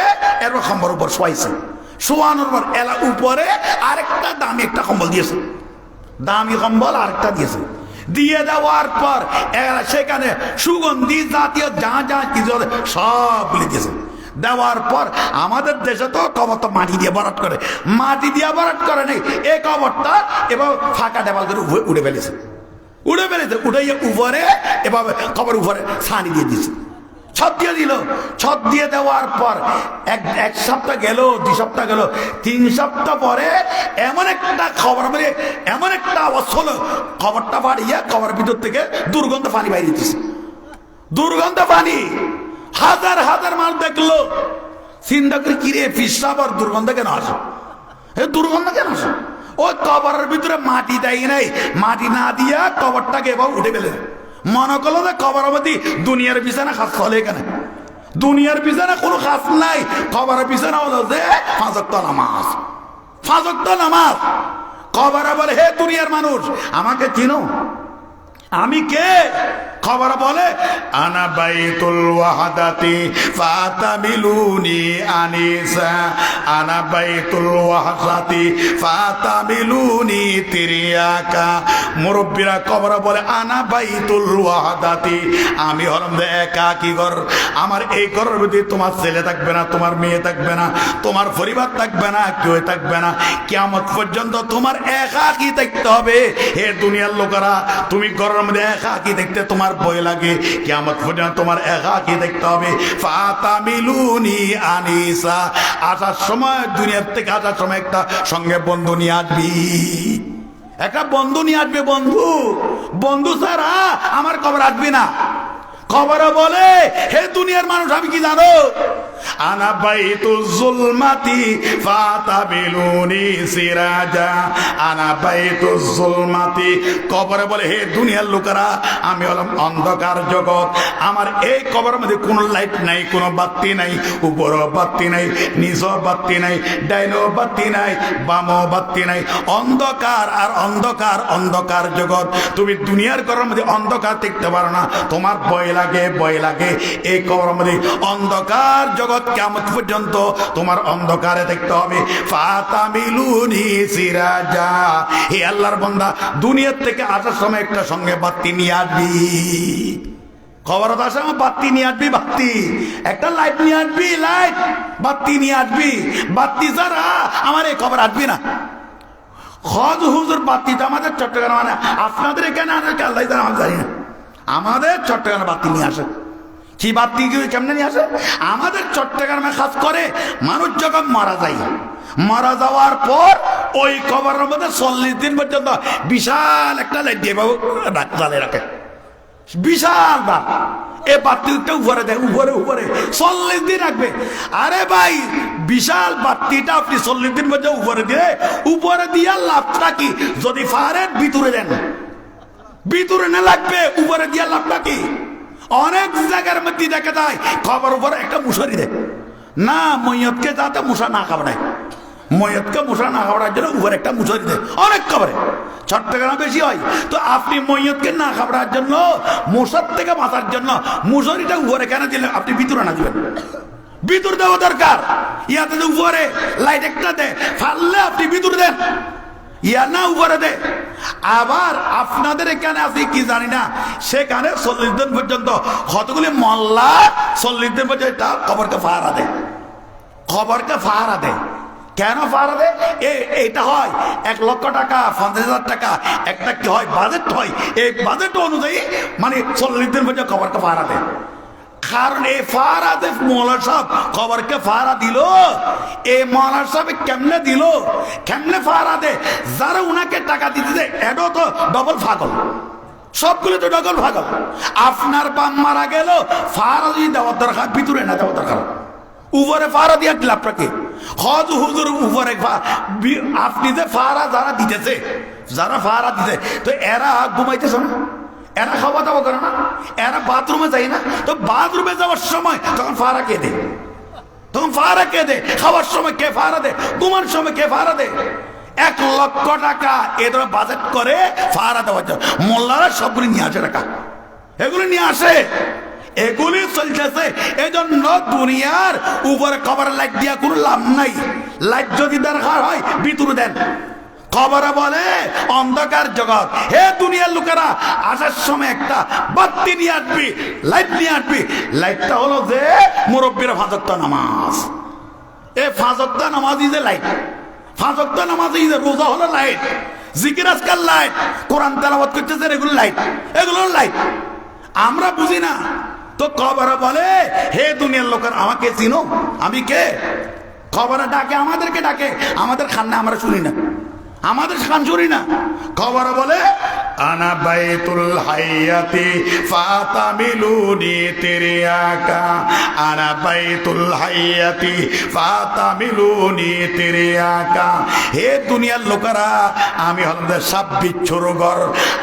এরপর কম্বল উপর শোয়াইছে। শোয়ানোর পর এলা উপরে আরেকটা দামি একটা কম্বল দিয়েছে, দামি কম্বল আরেকটা দিয়েছে। দিয়ে দেওয়ার পর সেখানে সুগন্ধি জাতীয় যা যা কিছু সবগুলি দিয়েছে। দেওয়ার পর আমাদের দেশে তো কবর তো মাটি দিয়ে ভরাট করে, মাটি দিয়ে ভরাট করে নেই, এই কবরটা এবার ফাঁকা দেওয়াল করে উড়ে ফেলেছে, উড়ে ফেলেছে। উঠে উপরে এভাবে কবর উপরে ছানি দিয়ে দিয়েছে, ছদ দিয়ে দিল। ছদ দিয়ে দেওয়ার পর এক সপ্তাহ গেল, 2 সপ্তাহ গেল, 3 সপ্তাহ পরে এমন একটা খবর, মানে এমন একটা অবস্থা হলো, খবরটা বাড়িয়ে কবর ভিতর থেকে দুর্গন্ধ পানি বাইরে দিতেছে, দুর্গন্ধ পানি। হাজার হাজার মানুষ দেখলো, চিন্তা করে কিরে ফিসাব আর দুর্গন্ধ কেন আসে? দুর্গন্ধ কেন আসে? ওই কবরের ভিতরে মাটি দেয় নাই, মাটি না দিয়া কবরটাকে এবার উঠে ফেলে মনে করলো যে কবরের মধ্যে দুনিয়ার বিছানা খাস চলে। এখানে দুনিয়ার বিছানা কোনো খাস নাই, কবরের বিছানা হলো যে 5 ওয়াক্ত নামাজ, 5 ওয়াক্ত নামাজ। কবরে বলে, হে দুনিয়ার মানুষ, আমাকে চিনো? আমি কে? খবর বলে, আনা বাইতুল ওয়াহাদাতি ফাতামিলুনি আনিসা, আনা বাইতুল ওয়াহাদাতি ফাতামিলুনি তিরিয়াকা। মুরব্বীরা কবর বলে, আনা বাইতুল ওয়াহাদাতি, আমি হলাম একাকী ঘর। আমার এই ঘরের ভিতরে তোমার ছেলে থাকবে না, তোমার মেয়ে থাকবে না, তোমার পরিবার থাকবে না, কেউ থাকবে না। কিয়ামত পর্যন্ত তোমার একাকী থাকতে হবে। হে দুনিয়ার লোকেরা, তুমি ঘরের মধ্যে একাকী দেখতে তোমার ভয় লাগে, কিয়ামত পর্যন্ত তোমার একাকী দেখতে হবে। ফাতামিলুনি আনিসা, আসার সময়, দুনিয়ার থেকে আসার সময় একটা সঙ্গে বন্ধু নিয়ে আসবি, একটা বন্ধু নিয়ে আসবে। বন্ধু, বন্ধু ছাড়া আমার কবর আসবি না। খবর বলে, হে দুনিয়ার মানুষ, আমি কি জানো? আনা বাইতুজ জুলমাতি ফাতাবিলুনি সিরাজা, আনা বাইতুজ জুলমাতি। কবরে বলে, হে দুনিয়ার লোকেরা, আমি হলাম অন্ধকার জগৎ। আমার এই কবরের মধ্যে কোনো লাইট নাই, কোনো বাতি নাই, উপরও বাতি নাই, নিচও বাতি নাই, ডাইনও বাতি নাই, বামও বাতি নাই, অন্ধকার আর অন্ধকার, অন্ধকার জগৎ। তুমি দুনিয়ার ঘরের মধ্যে অন্ধকার দেখতে পারো না, তোমার ভয় লাগে, ভয় লাগে। এই কবরের মধ্যে অন্ধকার জগৎ, কিয়ামত পর্যন্ত তোমার অন্ধকারে দেখতে হবে। ফাতামিলুনি সিরাজা, হে আল্লাহর বান্দা, দুনিয়ার থেকে আসার সময় একটা সঙ্গে বাতি নিয়ে আসবি। খবরত আসে আমার বাতি নিয়ে আসবি, বাতি একটা লাইট নিয়ে আসবি, লাইট বাতি নিয়ে আসবি, বাতি ছাড়া আমার এই খবর আসবি না। হজ হুজুর বাতিটা আমাদের চট্টগ্রাম মানে আপনাদের এখানে আনার আল্লাহ জানে, আমি জানি না। আমাদের চট্টগ্রামে বাতি নিয়ে আসে, কি বাতি কেমনে নিয়ে আসে? আমাদের চট্টগ্রামে খাস করে মানুষ যখন মারা যায়, মারা যাওয়ার পর ওই কবরের মধ্যে 40 দিন পর্যন্ত বিশাল একটা লাইট দিয়ে জ্বালে রাখে, বিশাল বাপ। এ বাতিটা উপরে দেয়, উপরে উপরে 40 দিন রাখবে। আরে ভাই বিশাল বাতিটা আপনি 40 দিন পর্যন্ত উপরে দিয়ে, উপরে দিয়ে লাভটা কি? যদি ফারের ভিতরে দেন, ভিতরে না লাগবে, উপরে দিয়ে লাভটা কি? অনেক জায়গার মধ্যে দেখা যায় খবর উপরে একটা মুশারি দেয় না, মৈয়তকে যাতে মশা না খাবড়ায়, মৈয়তকে মশা না খাবড়ার জন্য উপরে একটা মুশারি দেয় অনেক খবরে। চট্টগ্রাম বেশি হয় তো আপনি মৈয়তকে না খাবড়ার জন্য, মশার থেকে বাঁচার জন্য মুশারিটা উপরে কেন দিলে? আপনি ভিতরে না দিবেন, ভিতর দেওয়া দরকার। ইয়াতে উপরে লাইট একটা দেয়, ফাললে আপনি ভিতরে দেন, ইয়া না উপরে দে। আবার আপনাদের এখানে আছে কি জানি না, সেখানে 40 দিন পর্যন্ত কতগুলি মহল্লা 40 দিন পর্যন্ত খবরকে ফাহারা দেয়, খবরকে ফাহারা দেয়। কেন ফাহারা দেয়? এইটা হয় 1 লক্ষ টাকা, 50,000 টাকা একটা কি হয় বাজেট হয়, এই বাজেট অনুযায়ী মানে 40 দিন পর্যন্ত খবরকে ফাহারা দেয়। কারণ এই ফাহারা দে মৌলানা সাহেব খবরকে ফাহারা দিল, এই মৌলানা সাহেব কেমনে দিল, কেমনে ফাহারা দে? যারা উনাকে টাকা দিতে দেয় এটাও তো ডবল ফাগল, সবগুলো তো ডবল ফাগল। আপনার বাম মারা গেল, ফাহারা যদি দেওয়ার দরকার, ভিতরে না দেওয়ার দরকার, উপরে ফাহারা দিয়ে লাভটাকে। হজ হুজুর উপরে আপনি যে ফাহারা যারা দিতেছে, যারা ফাহারা দিতে, তো এরা ঘুমাইতেছে না, এরা খাওয়া দাওয়া করে না, এরা বাথরুমে যায় না, তো বাথরুমে যাওয়ার সময় তখন ফাহারা কে দে? তখন ফাহারা কে দে? খাওয়ার সময় কে ফাহারা দে? ঘুমার সময় কে ফাহারা দে? 1 লক্ষ টাকা এদের বাজেট করে ফাহারা দেওয়ার জন্য। মোল্লারা সবগুলি নিয়ে আসে টাকা, এগুলি নিয়ে আসে, এগুলি চলতেছে। এই জন্য দুনিয়ার উপরে খবর লাইট দিয়া কোনো লাভ নাই। লাইট যদি দরকার হয় ভিতরে দেন। খবরে বলে অন্ধকার জগৎ, হে দুনিয়ার লোকেরা আসার সময় একটা বাতি নিয়ে আসবি, লাইট নিয়ে আসবি। লাইটটা হলো যে মুরব্বীর 5 ওয়াক্ত নামাজ, এই 5 ওয়াক্ত নামাজই যে লাইট, 5 ওয়াক্ত নামাজই যে রোজা হলো লাইট, জিকির আজকাল লাইট, কোরআন তেলাওয়াত করতেছে এগুলো লাইট, এগুলো লাইট। আমরা বুঝি না তো খবরে বলে হে দুনিয়ার লোকেরা আমাকে চিনো, আমি কে? খবরে ডাকে, আমাদেরকে ডাকে, আমাদের খান্না আমরা শুনি না, আমাদের খান শুনি না। খবরে বলে আনা বাইতুল হায়াতি ফাতামিলুনি তেরে আকা, আনা বাইতুল হায়াতি ফাতামিলুনি তেরে আকা। হে দুনিয়ার লোকেরা আমি হলাম সাপ বিচ্ছুর ঘর,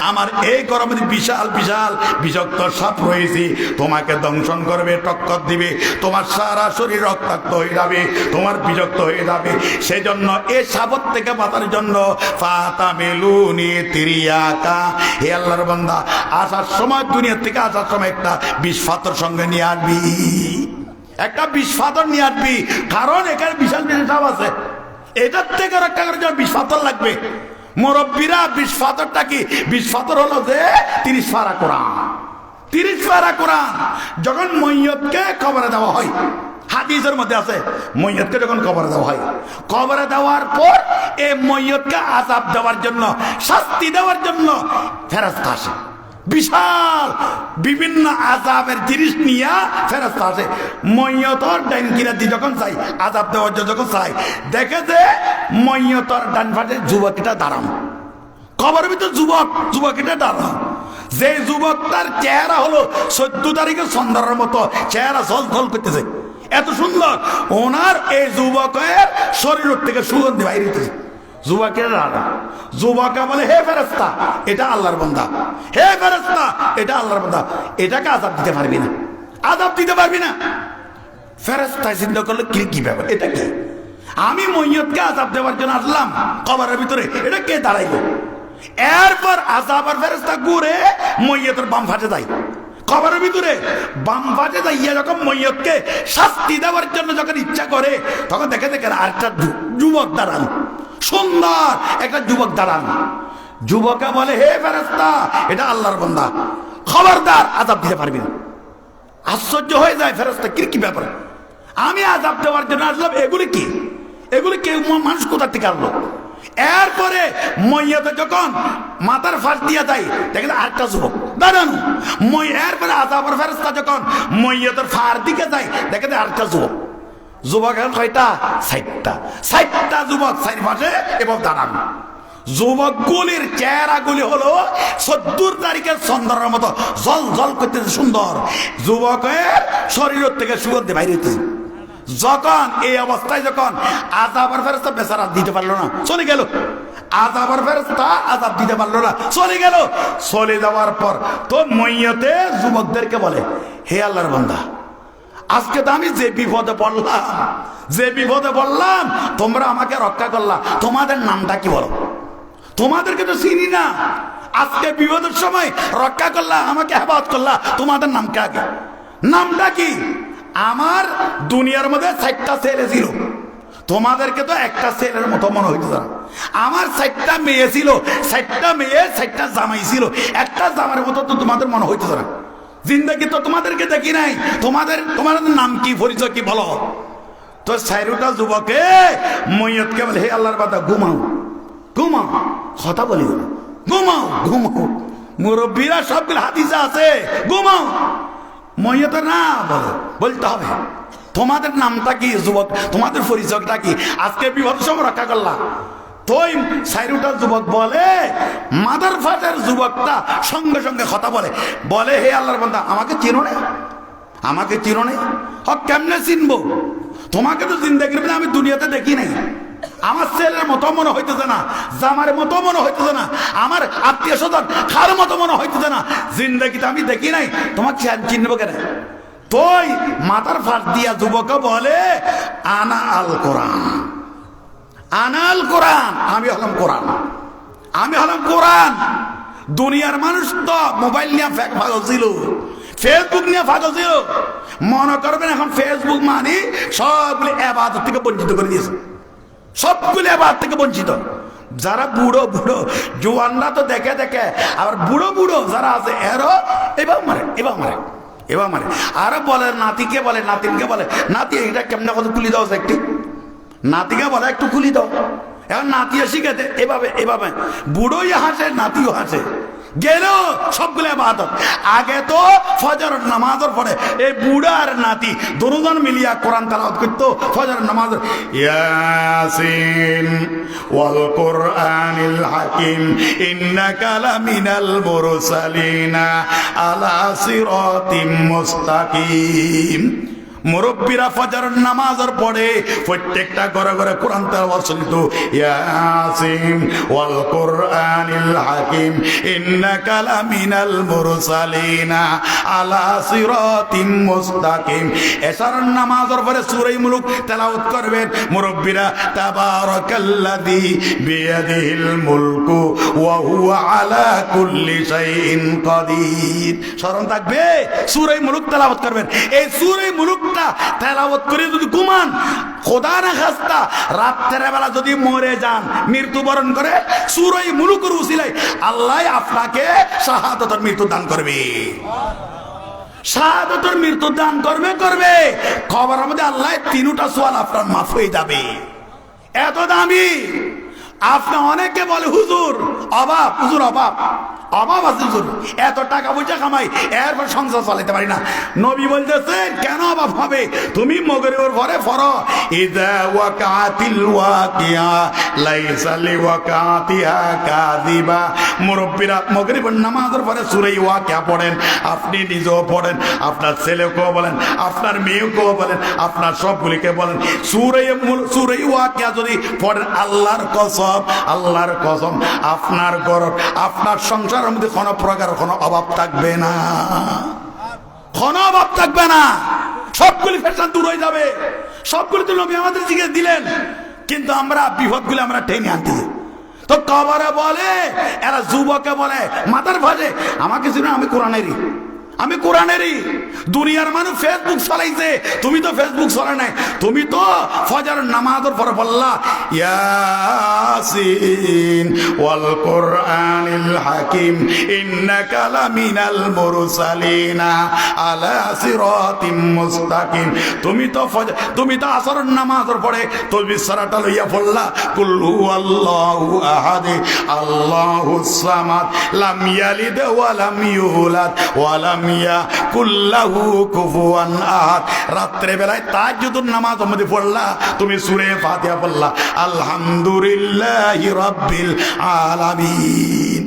আমার এই ঘরের মধ্যে বিশাল বিশাল বিষাক্ত সাপ রয়েছে, তোমাকে দংশন করবে, টক্কর দিবে, তোমার সারা শরীর রক্তাক্ত হয়ে যাবে, তোমার বিষাক্ত হয়ে যাবে। সেই জন্য এই সাপের থেকে বাঁচার জন্য ফাতামিলুনি তিরিয়াকা, হে আল্লাহর বান্দা আসার সময়, দুনিয়া থেকে আসার সময় একটা 20 পাথর সঙ্গে নিয়ে আসবি, একটা 20 পাথর নিয়ে আসবি। কারণ এখানে বিশাল বিশাল সাপ আছে, এটার থেকে রক্ষা করার জন্য 20 পাথর লাগবে। মুরব্বীরা 20 পাথরটা কি? 20 পাথর হলো যে 30 পারা কোরআন, 30 পারা কোরআন। যখন মৈয়তকে কবরে দেওয়া হয়, হাদিসের মধ্যে আছে মৈয়তকে যখন কবরে দেওয়া হয়, কবরে দেওয়ার পর এই মৈয়তকে আযাব দেওয়ার জন্য, শাস্তি দেওয়ার জন্য ফেরেশতা আসে, বিশাল বিভিন্ন আযাবের জিনিস নিয়ে ফেরেশতা আসে। মৈয়তর ডান কিনার দিয়ে যখন চাই আযাব দেওয়ার জন্য, যখন চাই দেখে যে মৈয়তর ডান পাশে যুবকটা দাঁড়ানো, কবরের ভিতর যুবকটা দাঁড়ানো। যে যুবকটার চেহারা হলো 14 তারিখের সন্ধ্যার মতো চেহারা ঝলঝল করতেছে, এত সুন্দর। ওনার এই যুবকের শরীর থেকে সুগন্ধি বাইরে হইতেছে। যুবকের রাজা, যুবকা বলে হে ফেরেশতা এটা আল্লাহর বান্দা, হে ফেরেশতা এটা আল্লাহর বান্দা, এটাকে আযাব দিতে পারবি না, আযাব দিতে পারবি না। ফেরেশতা চিন্তা করলো কি ব্যাপার, এটা কি? আমি মৈয়তকে আযাব দেওয়ার জন্য আসলাম কবরের ভিতরে, এটা কে দাঁড়াইলো? এরপর আযাবের ফেরেশতা ঘুরে মৈয়তের বাম পাশে যায়, কবরের ভিতরে বাম পাশে যাইয়া যখন মৈয়তকে শাস্তি দেওয়ার জন্য যখন ইচ্ছা করে, তখন দেখে আরেকটা যুবক দাঁড়ান, সুন্দর একটা যুবক দাঁড়ান। যুবকে বলে হে ফেরেশতা এটা আল্লাহর বান্দা, খবরদার আযাব দিতে পারবি না, আশ্চর্য হয়ে যায় ফেরেশতা, কি ব্যাপার, আমি আযাব দেওয়ার জন্য আসলাম, এগুলি কেউ মানুষ কোথা থেকে আনলো? এরপরে মইয়াতে যখন মাথার ফাঁস দিয়া যায় দেখেন আরেকটা যুবক দাঁড়ানো, এরপরে আযাবের ফেরেশতা যখন মইয়াতের ফার দিকে যায় দেখেন আরেকটা যুবক এখন কয়টা? 60টা যুবক চারিপাশে এবং দাঁড়ানো। যুবকগুলির চেহারাগুলি হলো 14 তারিখের চন্দ্রের মতো জল জল করতেছে, সুন্দর। যুবকের শরীর থেকে সুগন্ধি বাইরে হইতেছে। যখন এই অবস্থায় যখন আযাবের ফেরেশতা বেচারা দিতে পারলো না, চলে গেল। আযাবের ফেরেশতা আযাব দিতে পারলো না, চলে গেল। চলে যাওয়ার পর তো মইয়তে যুবকদেরকে বলে, হে আল্লাহর বান্দা, আজকে তো আমি যে বিপদে পড়লাম তোমরা আমাকে রক্ষা করলা, তোমাদের নামটা কি বলো? তোমাদেরকে তো চিনি না, আজকে বিপদের সময় রক্ষা করলা, আমাকে হেফাজত করলা, তোমাদের নাম কে? আগে নামটা কি? আমার দুনিয়ার মধ্যে 4টা ছেলে ছিল, তোমাদেরকে তো একটা ছেলের মতো মনে হইতো না। আমার 4টা মেয়ে ছিল, 4টা মেয়ে 4টা জামাই ছিল, একটা জামার মতো তো তোমাদের মনে হইতো না। জিন্দেগি তো তোমাদেরকে দেখি নাই, তোমাদের নাম কি, পরিচয় কি বলো? তো 4টা যুবকে মইয়তকে বলে, হে আল্লাহর বান্দা, ঘুমাও, কথা বলি, ঘুমাও। মুরব্বীরা সবগুলো হাদিসে আছে, ঘুমাও। মইয়তে না বলতে হবে, তোমাদের নামটা কি যুবক, তোমাদের পরিচয়টা কি, আজকে বিপদ সব রক্ষা করলা। তোই 4টা যুবক বলে, মাদার ফাদার যুবকটা সঙ্গে সঙ্গে কথা বলে, হে আল্লাহর বান্দা, আমাকে চিনো না? কেমনে চিনবো? তোমাকে তো জিন্দেগির মধ্যে আমি দুনিয়াতে দেখি নাই, আমার ছেলের মতো মনে হইতেছে না, জামার মতো মনে হইতেছে না, আমার আত্মীয় স্বজন কার মতো মনে হইতেছে না, জিন্দেগিতে আমি দেখি নাই, তোমাকে চিনবো কেন? তোই মাথার ফাঁস দিয়া যুবক বলে, আনা আল কোরআন, আমি হলাম কোরআন। দুনিয়ার মানুষ তো মোবাইল নিয়ে পাগল ছিল, ফেসবুক নিয়ে পাগল ছিল। মনে করবেন এখন ফেসবুক মানে সবগুলি ইবাদত থেকে বঞ্চিত করে দিয়েছে, সবগুলি ইবাদত থেকে বঞ্চিত। যারা বুড়ো জোয়ানরা তো দেখে আবার বুড়ো যারা আছে এরও এবার মারে। আরো বলে নাতিনকে বলে, নাতি এটা কেমন কথা খুলি দাও একটি, নাতিকে বলে একটু খুলি দাও। এখন নাতিও শিখেছে এভাবে বুড়োই হাসে, নাতিও হাসে। গেল সবগুলো ইবাদত। আগে তো ফজরের নামাজের পরে এই বুড়া আর নাতি দুজন মিলিয়া কোরআন তেলাওয়াত করত ফজরের নামাজ, ইয়াসিন ওয়াল কুরআনিল হাকিম ইন্নাকা লামিনাল মুরসালিনা আলা সিরাতিম মুস্তাকিম। মুরব্বীরা ফজরের নামাজের পরে প্রত্যেকটা ঘরে কোরআন তেলাওয়াত চলত, ইয়াসিন ওয়াল কুরআনিল হাকিম ইন্নাকা লামিনাল মুরসালিনা আলা সিরাতিম মুস্তাকিম। এশারের নামাজের পরে সূরা মুলক তেলাওয়াত করবেন মুরব্বীরা, তাবারাকাল্লাযী বিয়াদিহিল মুলকু ওয়া হুয়া আলা কুল্লি শাইইন কাদির। স্মরণ থাকবে, সূরা মুলক তেলাওয়াত করবেন। এই সূরা মুলক তেলাওয়াত করে যদি ঘুমান, খোদা না খাস্তা রাতের বেলা যদি মরে যান, মৃত্যুবরণ করে, সূরা মুলকের উসিলায় আল্লাহ আপনাকে শাহাদাতের মৃত্যু দান করবে। শাহাদাতের মৃত্যু দান করবে। খবরের মধ্যে আল্লাহ 3টা সওয়াল আপনার মাফ হয়ে যাবে। এত দামি। আপনি অনেকে বলে হুজুর অভাব আছে হুজুর, এত টাকা পয়সা কামাই, এরপর সংসার চালাতে পারি না। নবী বলতেছেন কেন অভাব হবে? তুমি মগরিবের পরে পড়ো, ইযা ওয়াকাতিল ওয়াকিয়া লাইসা লিওয়াকাতিহা কাযিবা। মুরব্বিরা মগরিবের নামাজের পরে সূরা ওয়াকিয়া পড়েন, আপনি নিজেও পড়েন, আপনার ছেলেকেও বলেন, আপনার মেয়েকেও বলেন, আপনার সবগুলিকে বলেন, সূরা ওয়াকিয়া যদি পড়েন, আল্লাহর কসম আপনার ঘর, আপনার সংসার মধ্যে কোনো প্রকার কোনো অভাব থাকবে না, সবগুলি ফেরেশতা দূর হয়ে যাবে। সবগুলি তো নবী আমাদের দিকে দিলেন, কিন্তু আমরা বিপদগুলি আমরা টেনে আনতেছি। তো কবরে বলে, এরা যুবকে বলে মাথার ভাজে, আমাকে ছিল আমি কোরআনেরই, আমি কোরআনেরই। দুনিয়ার মানুষ ফেসবুক চালাইছে, তুমি তো ফেসবুক চলা নাই, তুমি তো ফজর নামাজের পরে বললা ইয়াসিন ওয়াল কোরআনিল হাকিম ইন্নাকা লামিনাল মুরসালিনা আলা সিরাতিম মুস্তাকিম। তুমি তো আসরের নামাজের পরে তাসবিহ সারাটা লইয়া পড়লা কুল হুয়াল্লাহু আহাদ আল্লাহুস সামাদ লাম ইয়ালিদ ওয়া লাম ইউলাদ ওয়া লাম ইয়াকুল লাহু কুফুয়ান আহাদ। রাত্রে বেলায় তাহাজ্জুদের নামাজ মধ্যে পড়লা, তুমি সূরা ফাতিহা পড়লা আলহামদুলিল্লাহি রাব্বিল আলামিন।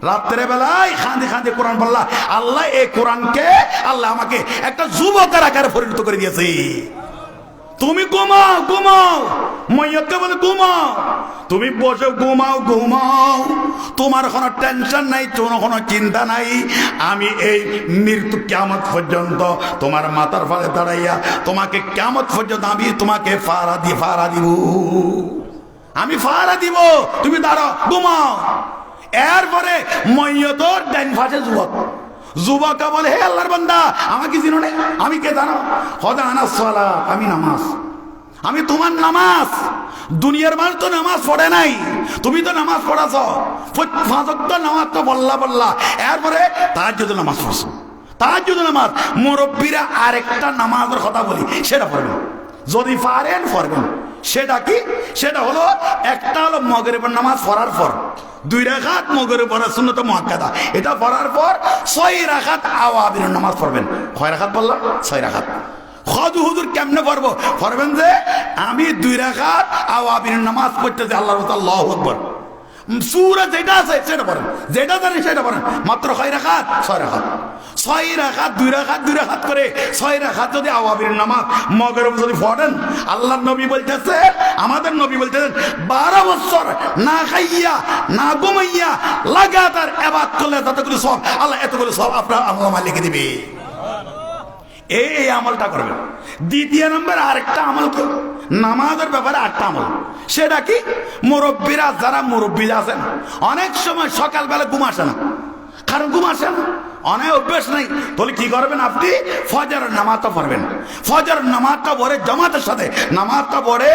রাত্রে বেলায় খাঁদে খাঁদে কোরআন পড়লা। আল্লাহ এই কোরআনকে আল্লাহ আমাকে একটা যুবকের আকারে পরিণত করে দিয়েছে। তুমি ঘুমাও ঘুমাও, মইয়তকে বলে ঘুমাও, তুমি বসে ঘুমাও ঘুমাও, তোমার কোনো টেনশন নাই, কোনো চিন্তা নাই। আমি এই মৃত্যু কিয়ামত পর্যন্ত তোমার মাথার ফালে দাঁড়াইয়া তোমাকে কিয়ামত পর্যন্ত আমি তোমাকে ফাড়া দিব, আমি ফাড়া দিব, তুমি দাঁড়াও ঘুমাও। এরপরে মইয়তর ডাইন পাশে যুবক বলে হে আল্লাহর বান্দা আমাকে চিনো না, আমি কে জানো? হদা আনা সালাত, আমি নামাজ, আমি তোমার নামাজ। দুনিয়ার মানুষ তো নামাজ পড়ে নাই, তুমি তো নামাজ পড়াছ, পাঁচ ওয়াক্ত নামাজ তো বললা। এরপরে তাহাজ্জুদের নামাজ পড়ছো, তাহাজ্জুদের নামাজ। মুরব্বীরা আরেকটা নামাজের কথা বলি, সেটা পড়বেন যদি পারেন পড়বেন। সেটা কি? সেটা হলো একটা হলো মাগরিবের নামাজ পড়ার পর 2 রাকাত মাগরিব পড়ার সুন্নাত মুআক্কাদা, এটা পড়ার পর 6 রাকাত আওয়াবিনের নামাজ পড়বেন। কয় রাকাত বললাম? 6 রাকাত। খাজু হুজুর কেমনে পড়বেন যে আমি 2 রাকাত আওয়াবিনের নামাজ পড়তেছি, আল্লাহু আকবার। সূরা যেটা আছে সেটা পড়েন, যেটা জানেন সেটা পড়েন। মাত্র 6 রাকাত, 6 রাকাত, 6 রাকাত, 2 রাকাত 2 রাকাত করে 6 রাকাত যদি আওয়াবিনের নামাজ মাগরিব যদি পড়েন, আল্লাহর নবী বলতেছে, আমাদের নবী বলতেছেন 12 বছর না খাইয়া না ঘুমাইয়া লাগাতার ইবাদত করলে যতগুলো সব আল্লাহ এতগুলো সব আপনার আল্লাহ লিখে দিবে। এই আমলটা করবেন। দ্বিতীয় নম্বর আরেকটা আমল, নামাজের ব্যাপারে আরেকটা আমল, সেটা কি? মুরব্বীরা, যারা মুরব্বী আছেন অনেক সময় সকালবেলা ঘুম আসে না, কারণ ঘুম আসে না, অনেক অভ্যেস নেই। তাহলে কি করবেন? আপনি ফজরের নামাজটা পড়বেন, ফজরের নামাজটা পড়ে জামাতের সাথে নামাজটা পড়ে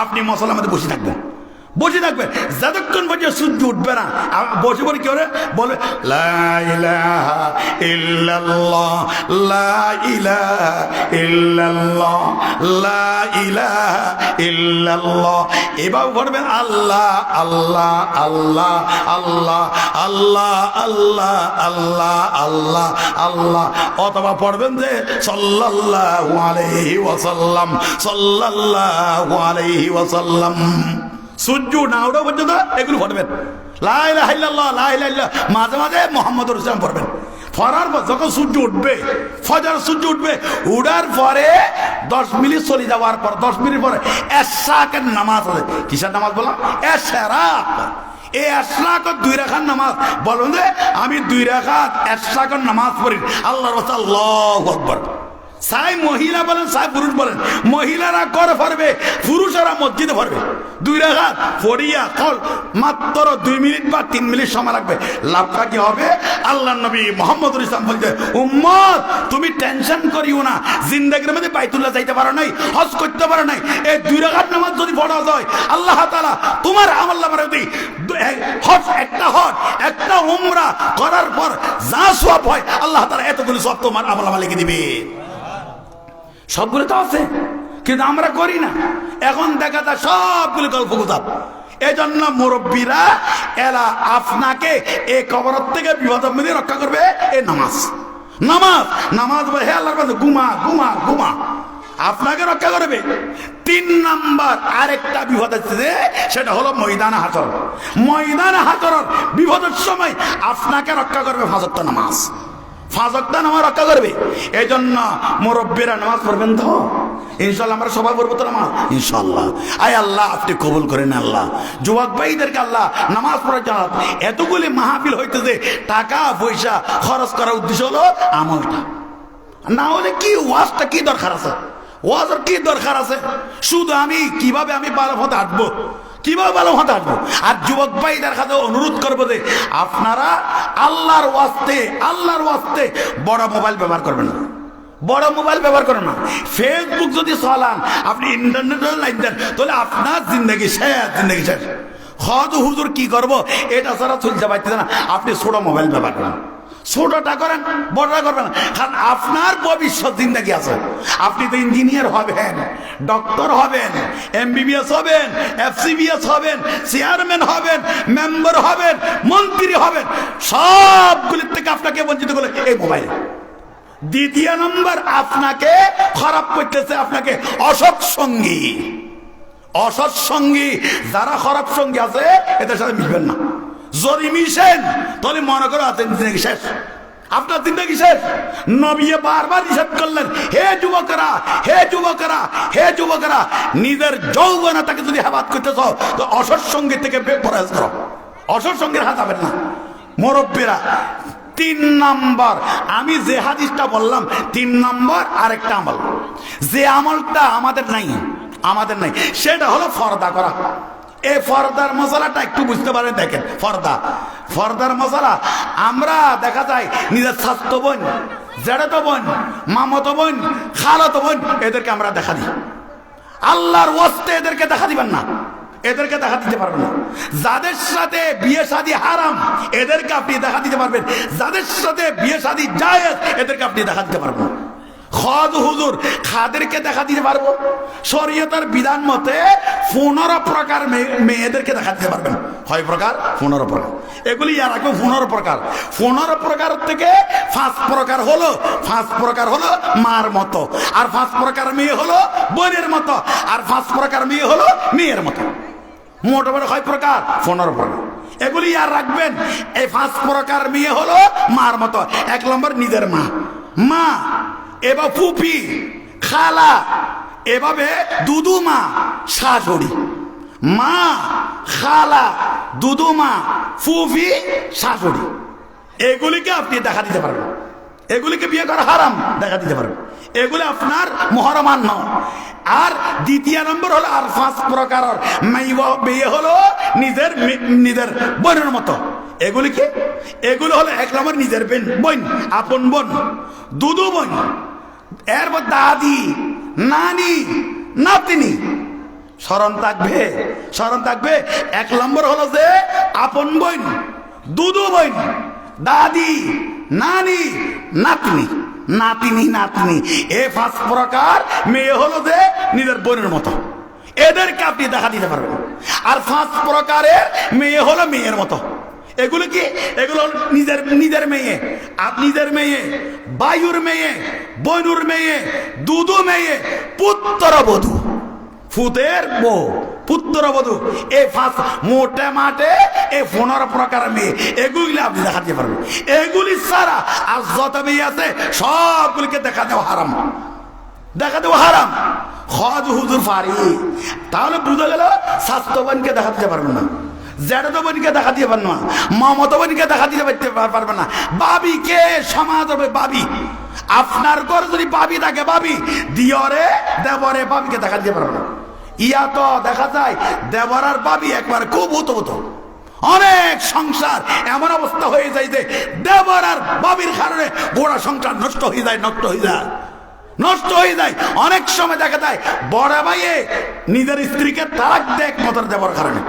আপনি মসল্লার মধ্যে বসে থাকবেন, যতক্ষণ পর্যন্ত সূর্য উঠবে না। বসে পড়ে কি করে বলে লা ইলাহা ইল্লাল্লাহ, লা ইলাহা ইল্লাল্লাহ, লা ইলাহা ইল্লাল্লাহ। এভাবে পড়বেন আল্লাহ আল্লাহ আল্লাহ আল্লাহ আল্লাহ আল্লাহ আল্লাহ আল্লাহ আল্লাহ। অথবা পড়বেন যে সাল্লাল্লাহু আলাইহি ওয়াসাল্লাম, সাল্লাল্লাহু আলাইহি ওয়াসাল্লাম। সূর্য না ওঠা পর্যন্ত এগুলো পড়বেন। লা ইলাহা ইল্লাল্লাহ, লা ইলাহা ইল্লাল্লাহ, মাঝে মাঝে মুহাম্মদুর রাসূলুল্লাহ পড়বেন। পড়ার পর যখন সূর্য উঠবে, ফজর সূর্য উঠবে, উঠার পরে 10 মিনিট চলে যাওয়ার পর 10 মিনিট পরে এশরাকের নামাজ আছে। কিসের নামাজ বললাম? এশরাক। এই এশরাকের 2 রাকাত নামাজ বলুন যে আমি 2 রাকাত এশরাকের নামাজ পড়ি, আল্লাহর রাসূল আল্লাহু আকবার। চাই মহিলা বলেন চাই পুরুষ বলেন, মহিলারা করে পড়বে, পুরুষেরা মসজিদে পড়বে। 2 রাকাত পড়িয়া কল মাত্র 2 মিনিট বা 3 মিনিট সময় লাগবে। লাভটা কি হবে? আল্লাহর নবী মুহাম্মদুর রাসূলুল্লাহ বলতে, উম্মত তুমি টেনশন করিও না, জিন্দেগির মধ্যে বাইতুল্লাহ যাইতে পারো নাই, হজ করতে পারো নাই, এই 2 রাকাত নামাজ যদি পড়া যায় আল্লাহ তাআলা তোমার আমলনামার মধ্যে হজ, একটা হজ একটা উমরা করার পর যা সওয়াব হয় আল্লাহ তাআলা এতগুলো সওয়াব তোমার আমলনামা লিখে দিবে। সবগুলো তো আছে কিন্তু আমরা করি না। এখন দেখা যায় সবগুলো গল্প গুজব। এই জন্য মুরব্বীরা এরা আপনাকে এই কবরত থেকে বিপদের মধ্যে রক্ষা করবে এই নামাজ। নামাজ নামাজ হে আল্লাহর কাছে ঘুমা ঘুমা ঘুমা, আপনাকে রক্ষা করবে। 3 নাম্বার আরেকটা বিপদ আছে, সেটা হলো ময়দানে হাসর। ময়দানে হাসর বিপদের সময় আপনাকে রক্ষা করবে 5 ওয়াক্ত নামাজ, 5 ওয়াক্ত নামাজ রক্ষা করবে। এই জন্য মুরব্বীরা নামাজ পড়বেন তো ইনশাআল্লাহ, আমরা সবাই পড়বো তো নামাজ ইনশাআল্লাহ। আয় আল্লাহ আপনি কবুল করেন আল্লাহ। যুবক ভাইদেরকে আল্লাহ নামাজ পড়ার জন্য এতগুলি মাহফিল হইতেছে, টাকা পয়সা খরচ করার উদ্দেশ্য হলো আমলটা, না হলে কি ওয়াজটা কি দরকার আছে? ওয়াজের কি দরকার আছে? শুধু আমি কিভাবে আমি ভালো পথে হাঁটবো, কিভাবে ভালো হতে আসবো? আর যুবক ভাইদের কাছে অনুরোধ করবো যে আপনারা আল্লাহর ওয়াস্তে বড় মোবাইল ব্যবহার করবেন না, বড় মোবাইল ব্যবহার করেন না। ফেসবুক যদি চালান, আপনি ইন্টারনেটের লাইন দেন, তাহলে আপনার জিন্দগি শেষ। হদ হুজুর কি করবো, এটা ছাড়া চলতে পারতেছে না। আপনি ছোট মোবাইল ব্যবহার করেন, ছোটটা করেন, বড়টা করবেন না, কারণ আপনার ভবিষ্যৎ জিন্দগি আছে। আপনি তো ইঞ্জিনিয়ার হবেন, ডক্টর হবেন, MBBS হবেন, FCBS হবেন, চেয়ারম্যান হবেন, মেম্বার হবেন, মন্ত্রী হবেন, সবগুলির থেকে আপনাকে বঞ্চিত করলে এই মোবাইল। দ্বিতীয় নম্বর, আপনাকে খারাপ করতেছে আপনাকে অসৎ সঙ্গী। যারা খারাপ সঙ্গী আছে এদের সাথে মিশবেন না। যদি মিশেন তাহলে মনে করো আছেন জিন্দগি শেষ, আপনার জিন্দগি শেষ। নবী বারবার নিষেধ করলেন, হে যুবকেরা, নিজের যৌবনতাকে যদি হেফাজত করতে চাও তো অসৎ সঙ্গী থেকে পরহেজ করো, অসৎ সঙ্গীর হাত হবেন না। মুরব্বীরা, 3 নম্বর, আমি যে হাদিসটা বললাম 3 নম্বর আরেকটা আমল, যে আমলটা আমাদের নাই, সেটা হলো পর্দা করা। এই পর্দার মশলাটা একটু বুঝতে পারেন। দেখেন, পর্দার মশলা আমরা দেখা যায় নিজের স্বাস্থ্য বোন, জেঠাতো বোন, মামাতো বোন, খালাতো বোন, এদেরকে আমরা দেখা দিই। আল্লাহর ওয়াস্তে এদেরকে দেখা দিবেন না, এদেরকে দেখা দিতে পারবেন না। যাদের সাথে বিয়ে শাদী হারাম এদেরকে আপনি দেখা দিতে পারবেন, যাদের সাথে বিয়ে শাদী জায়েজ এদেরকে আপনি দেখা দিতে পারবেন না। খাদ হুজুর খাদেরকে দেখা দিতে পারবো। শরীয়তের বিধান মতে 15 প্রকার মেয়েদেরকে দেখা দিতে পারবেন। কয় প্রকার? 15 প্রকার। এগুলি আর আগে 15 প্রকার। 15 প্রকার থেকে 5 প্রকার হলো মার মতো, আর 5 প্রকার মেয়ে হলো বোনের মতো, আর 5 প্রকার মেয়ে হলো মেয়ের মতো। মোটামুটি কয় প্রকার? 15 প্রকার। এগুলি আর রাখবেন। এই 5 প্রকার মেয়ে হলো মার মতো। 1 নম্বর নিজের মা, এবার ফুপি, খালা, এভাবে দুদুমা, শাশুড়ি। মা, খালা, দুদুমা, ফুফি, শাশুড়ি, এগুলিকে আপনি দেখা দিতে পারবেন। এগুলিকে বিয়ে করা হারাম, দেখা দিতে পারবেন। এগুলি আপনার মহরমান নয়। আর দ্বিতীয় নম্বর হলো আর 5 প্রকার বিয়ে হলো নিজের বোনের মতো। এগুলো হলো 1 নম্বর নিজের বোন, আপন বোন, দুদু বোন, এরপর দাদি, নানি, নাতিনি। স্মরণ থাকবে 1 নম্বর হলো যে আপন বোন, দুদু বোন, দাদি, নানি, নাতিনি। এই 5 প্রকার মেয়ে হলো যে নিজের বোনের মতো, এদেরকে আপনি দেখা দিতে পারবেন। আর 5 প্রকারের মেয়ে হলো মেয়ের মতো। এগুলো কি? এগুলো নিজের মেয়ে, নিজের মেয়ে, বায়ুর মেয়ে, বনুর মেয়ে, দুদু মেয়ে, পুত্রবধূ, ফুতের বউ, পুত্রবধূ। এই 5 মোটে মাঠে এই 15 প্রকার মেয়ে, এগুলি আপনি দেখাতে পারবেন। এগুলি ছাড়া আর যত মেয়ে আছে সবগুলিকে দেখা দেওয়া হারাম। হজ হুজুর পারি, তাহলে বুঝা গেল স্বাস্থ্যবানকে দেখা দিতে পারবেন না, জেঠাতো বোনকে দেখা দিতে পারবেন না, মামাতো বোনকে দেখা দিতে পারবেন না, বাবিকে সমাজ হবে বাবি। আপনার ঘরে যদি বাবি থাকে, বাবি দিয়রে দেবরে বাবিকে দেখা দিতে পারবেন না। ইয়া তো দেখা যায় দেবর আর বাবি একবার খুব হতো। অনেক সংসার এমন অবস্থা হয়ে যায় যে দেবর আর বাবির কারণে গোড়া সংসার নষ্ট হয়ে যায়। অনেক সময় দেখা যায় বড় ভাইয়ে নিজের স্ত্রীকে তালাক দেয় একমাত্র দেবর কারণে।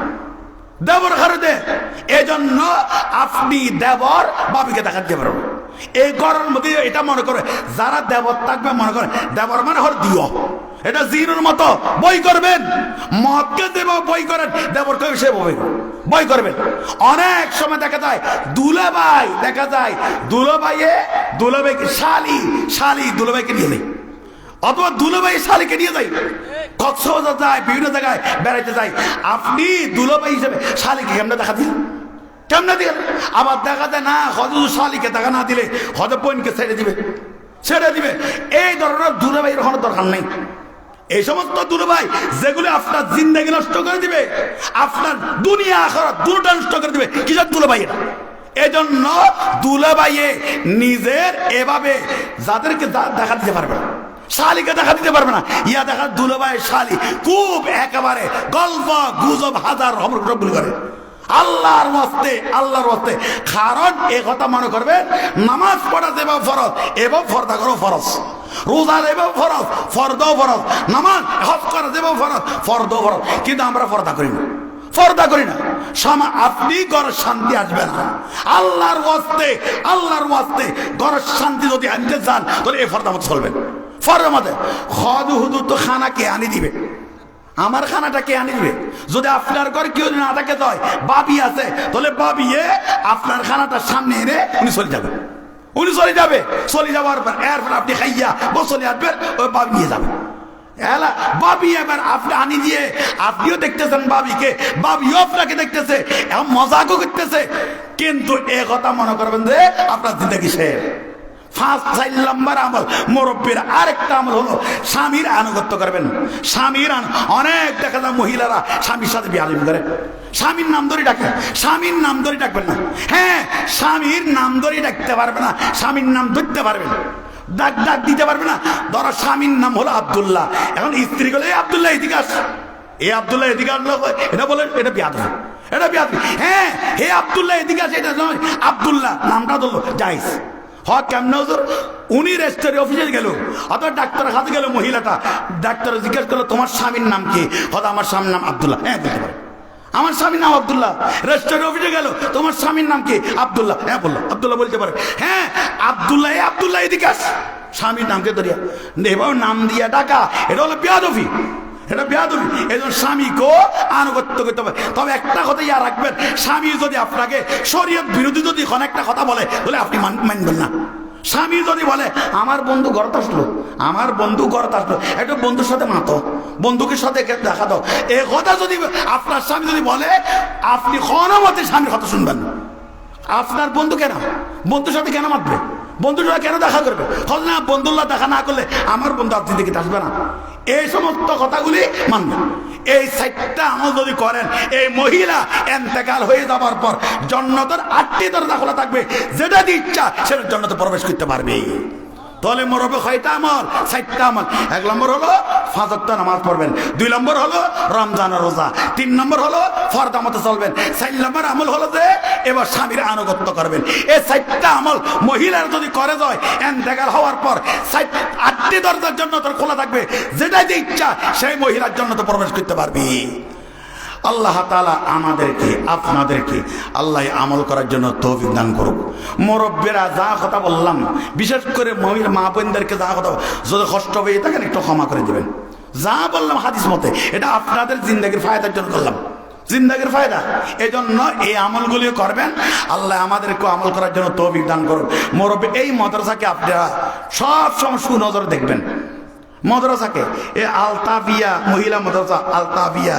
এজন্য আপনি দেবর বাবিকে দেখা দিতে পারবেন। এই ঘরের মধ্যে এটা মনে করে যারা দেবর থাকবে, মনে করে দেবর মানে হল দিও, এটা জিরোর মতো বই করবেন। মদকে দেব বই করেন, দেবর কেউ সে বই করবেন। অনেক সময় দেখা যায় দুলাভাইকে শালি দুলাভাইকে নিয়ে নেই, অথবা দুলাভাই শালিকে নিয়ে যায়, কক্সবাজার যায়, বিভিন্ন জায়গায় বেড়াইতে যায়। আপনি দুলাভাই হিসেবে শালিকে কেমনে দেখা দিলেন? আবার দেখা যায় না, হয়তো শালিকে দেখা না দিলে হয়তো বোনকে ছেড়ে দিবে। এই ধরনের দুলাভাইয়ের কোনো দরকার নেই। এই সমস্ত দুলাভাই যেগুলো আপনার জিন্দেগি নষ্ট করে দিবে, আপনার দুনিয়া আখিরাত দুটোটা নষ্ট করে দিবে, কিসের দুলাভাই? এই জন্য দুলাভাইয়ে নিজের এভাবে যাদেরকে দেখা দিতে পারবে না, শালিকে দেখা দিতে পারবে না, ইয়া দেখা দুলাভাই শালি খুব একেবারে গল্প গুজব হাজার সবগুলো করে। আল্লাহর ওয়াস্তে কারণ এ কথা মনে করবে নামাজ পড়া যেভাবে ফরজ এভাবে ফর্দা করো ফরজ, রোজা যেভাবে ফরজ ফর্দাও ফরজ, নামাজ হজ করা যেভাবে ফরজ ফর্দাও ফরজ, কিন্তু আমরা ফর্দা করি না, ফর্দা করি না। আপনি ঘরের শান্তি আসবে না। আল্লাহর ওয়াস্তে ঘরের শান্তি যদি আনতে চান তাহলে এই ফর্দা মতো চলবেন। ফর্দার মধ্যে হদু হুদু তো খানা কে আনি দিবে, আমার খানাটা কে আনি দিবে? যদি আপনার ঘরে কেউ না থাকে তো বাবি আছে, তাহলে বাবিয়ে আপনার খানাটা সামনে এনে উনি চলে যাবে, চলে যাওয়ার পর এরপর আপনি খাইয়া বসলে আসবেন, ওই বাবি নিয়ে যাবেন। বাবি এবার আপনি আনি দিয়ে আপনিও দেখতেছেন বাবিকে, বাবিও আপনাকে দেখতেছে, এখন মজাকও করতেছে, কিন্তু এ কথা মনে করবেন যে আপনার জিন্দগি শেষ। 5 নম্বর আমল মুরব্বীর আরেকটা আমল হলো স্বামীর আনুগত্য করবেন। অনেক দেখা যায় মহিলারা স্বামীর সাথে বিয়াদবি করে, স্বামীর নাম ধরে ডাকে, স্বামীর নাম ধরে ডাকবেন না। হ্যাঁ, স্বামীর নাম ধরে ডাকতে পারবে না, স্বামীর নাম ধরতে পারবেন, ডাক দিতে পারবে না। ধরো স্বামীর নাম হলো আব্দুল্লাহ, এখন স্ত্রী বলে আব্দুল্লাহ এদিকে আস, এই আব্দুল্লাহ এদিকে আসলো, এটা বলে এটা বিয়াদবি, এটা বিয়াদবি। হ্যাঁ, হে আব্দুল্লাহ এদিকে আসে, এটা নয়, আব্দুল্লাহ নামটা ধরলো জায়েজ। কেমন উনি রেজিস্ট্রি অফিসে গেল অথবা ডাক্তারের হাতে গেল, মহিলাটা ডাক্তার জিজ্ঞেস করলো তোমার স্বামীর নাম কি? আমার স্বামীর নাম আব্দুল্লাহ। হ্যাঁ বলতে পারে, আমার স্বামীর নাম আব্দুল্লাহ। রেজিস্ট্রি অফিসে গেল, তোমার স্বামীর নাম কি? আব্দুল্লাহ। হ্যাঁ বললো, আব্দুল্লাহ বলতে পারে। হ্যাঁ, আব্দুল্লাহ এদিকে আস, স্বামীর নামকে ধরিয়া এবার নাম দিয়া ডাকা, এটা হলো বেয়াদবি, এটা বেয়াদবি। এই জন্য স্বামীকেও আনুগত্য করতে হবে। তবে একটা কথা ইয়া রাখবেন, স্বামী যদি আপনাকে শরীয়ত বিরোধী যদি কোনো একটা কথা বলে তাহলে আপনি মানবেন না। স্বামী যদি বলে আমার বন্ধু ঘরতে আসলো, একটু বন্ধুর সাথে মাতো, বন্ধুকে সাথে দেখা দাও, এ কথা যদি আপনার স্বামী যদি বলে, আপনি কোনো মতে স্বামীর কথা শুনবেন না। আপনার বন্ধু কেন বন্ধুর সাথে কেন মাতবে, বন্ধুর সাথে কেন দেখা করবে? না, বন্ধুল্লাহ দেখা না করলে আমার বন্ধু আপনি দিকে আসবে না। এই সমস্ত কথাগুলি মানবেন। এই 4টা আমল যদি করেন, এই মহিলা ইন্তেকাল হয়ে যাবার পর জান্নাতের 8টি দরজা খোলা থাকবে, যেটা দিয়ে ইচ্ছা সেটা জান্নাতে প্রবেশ করতে পারবে। তাহলে মরবে 6টা আমল, 4টা আমল। 1 নম্বর হলো 5 ওয়াক্ত নামাজ পড়বেন, 2 নম্বর হলো রমজান রোজা, 3 নম্বর হলো ফরদা মতো চলবেন, 4 নম্বর আমল হলো যে এবার স্বামীর আনুগত্য করবেন। এই 4টা আমল মহিলার যদি করে যায়, ইন্তেকাল হওয়ার পর 8টি দরজার জন্য তোর খোলা থাকবে, যেটা যে ইচ্ছা সেই মহিলার জন্য তো প্রবেশ করতে পারবি। আল্লাহ তাআলা আমাদেরকে আপনাদেরকে আল্লাহ আমল করার জন্য তৌফিক দান করুক। মুরব্বীরা যা কথা বললাম, বিশেষ করে মহিলা মা বোনদেরকে যা কথা যদি কষ্ট হয়ে থাকেন একটু ক্ষমা করে দিবেন। যা বললাম হাদিস মতে এটা আপনাদের জিন্দেগির ফায়দার জন্য করলাম, জিন্দেগির ফায়দা। এই জন্য এই আমলগুলি করবেন। আল্লাহ আমাদেরকে আমল করার জন্য তৌফিক দান করুক। মুরব্বী এই মাদ্রাসাকে আপনারা সব সময় সুনজরে দেখবেন। মাদ্রাসাকে এই আলতাবিয়া মহিলা মাদ্রাসা, আলতাবিয়া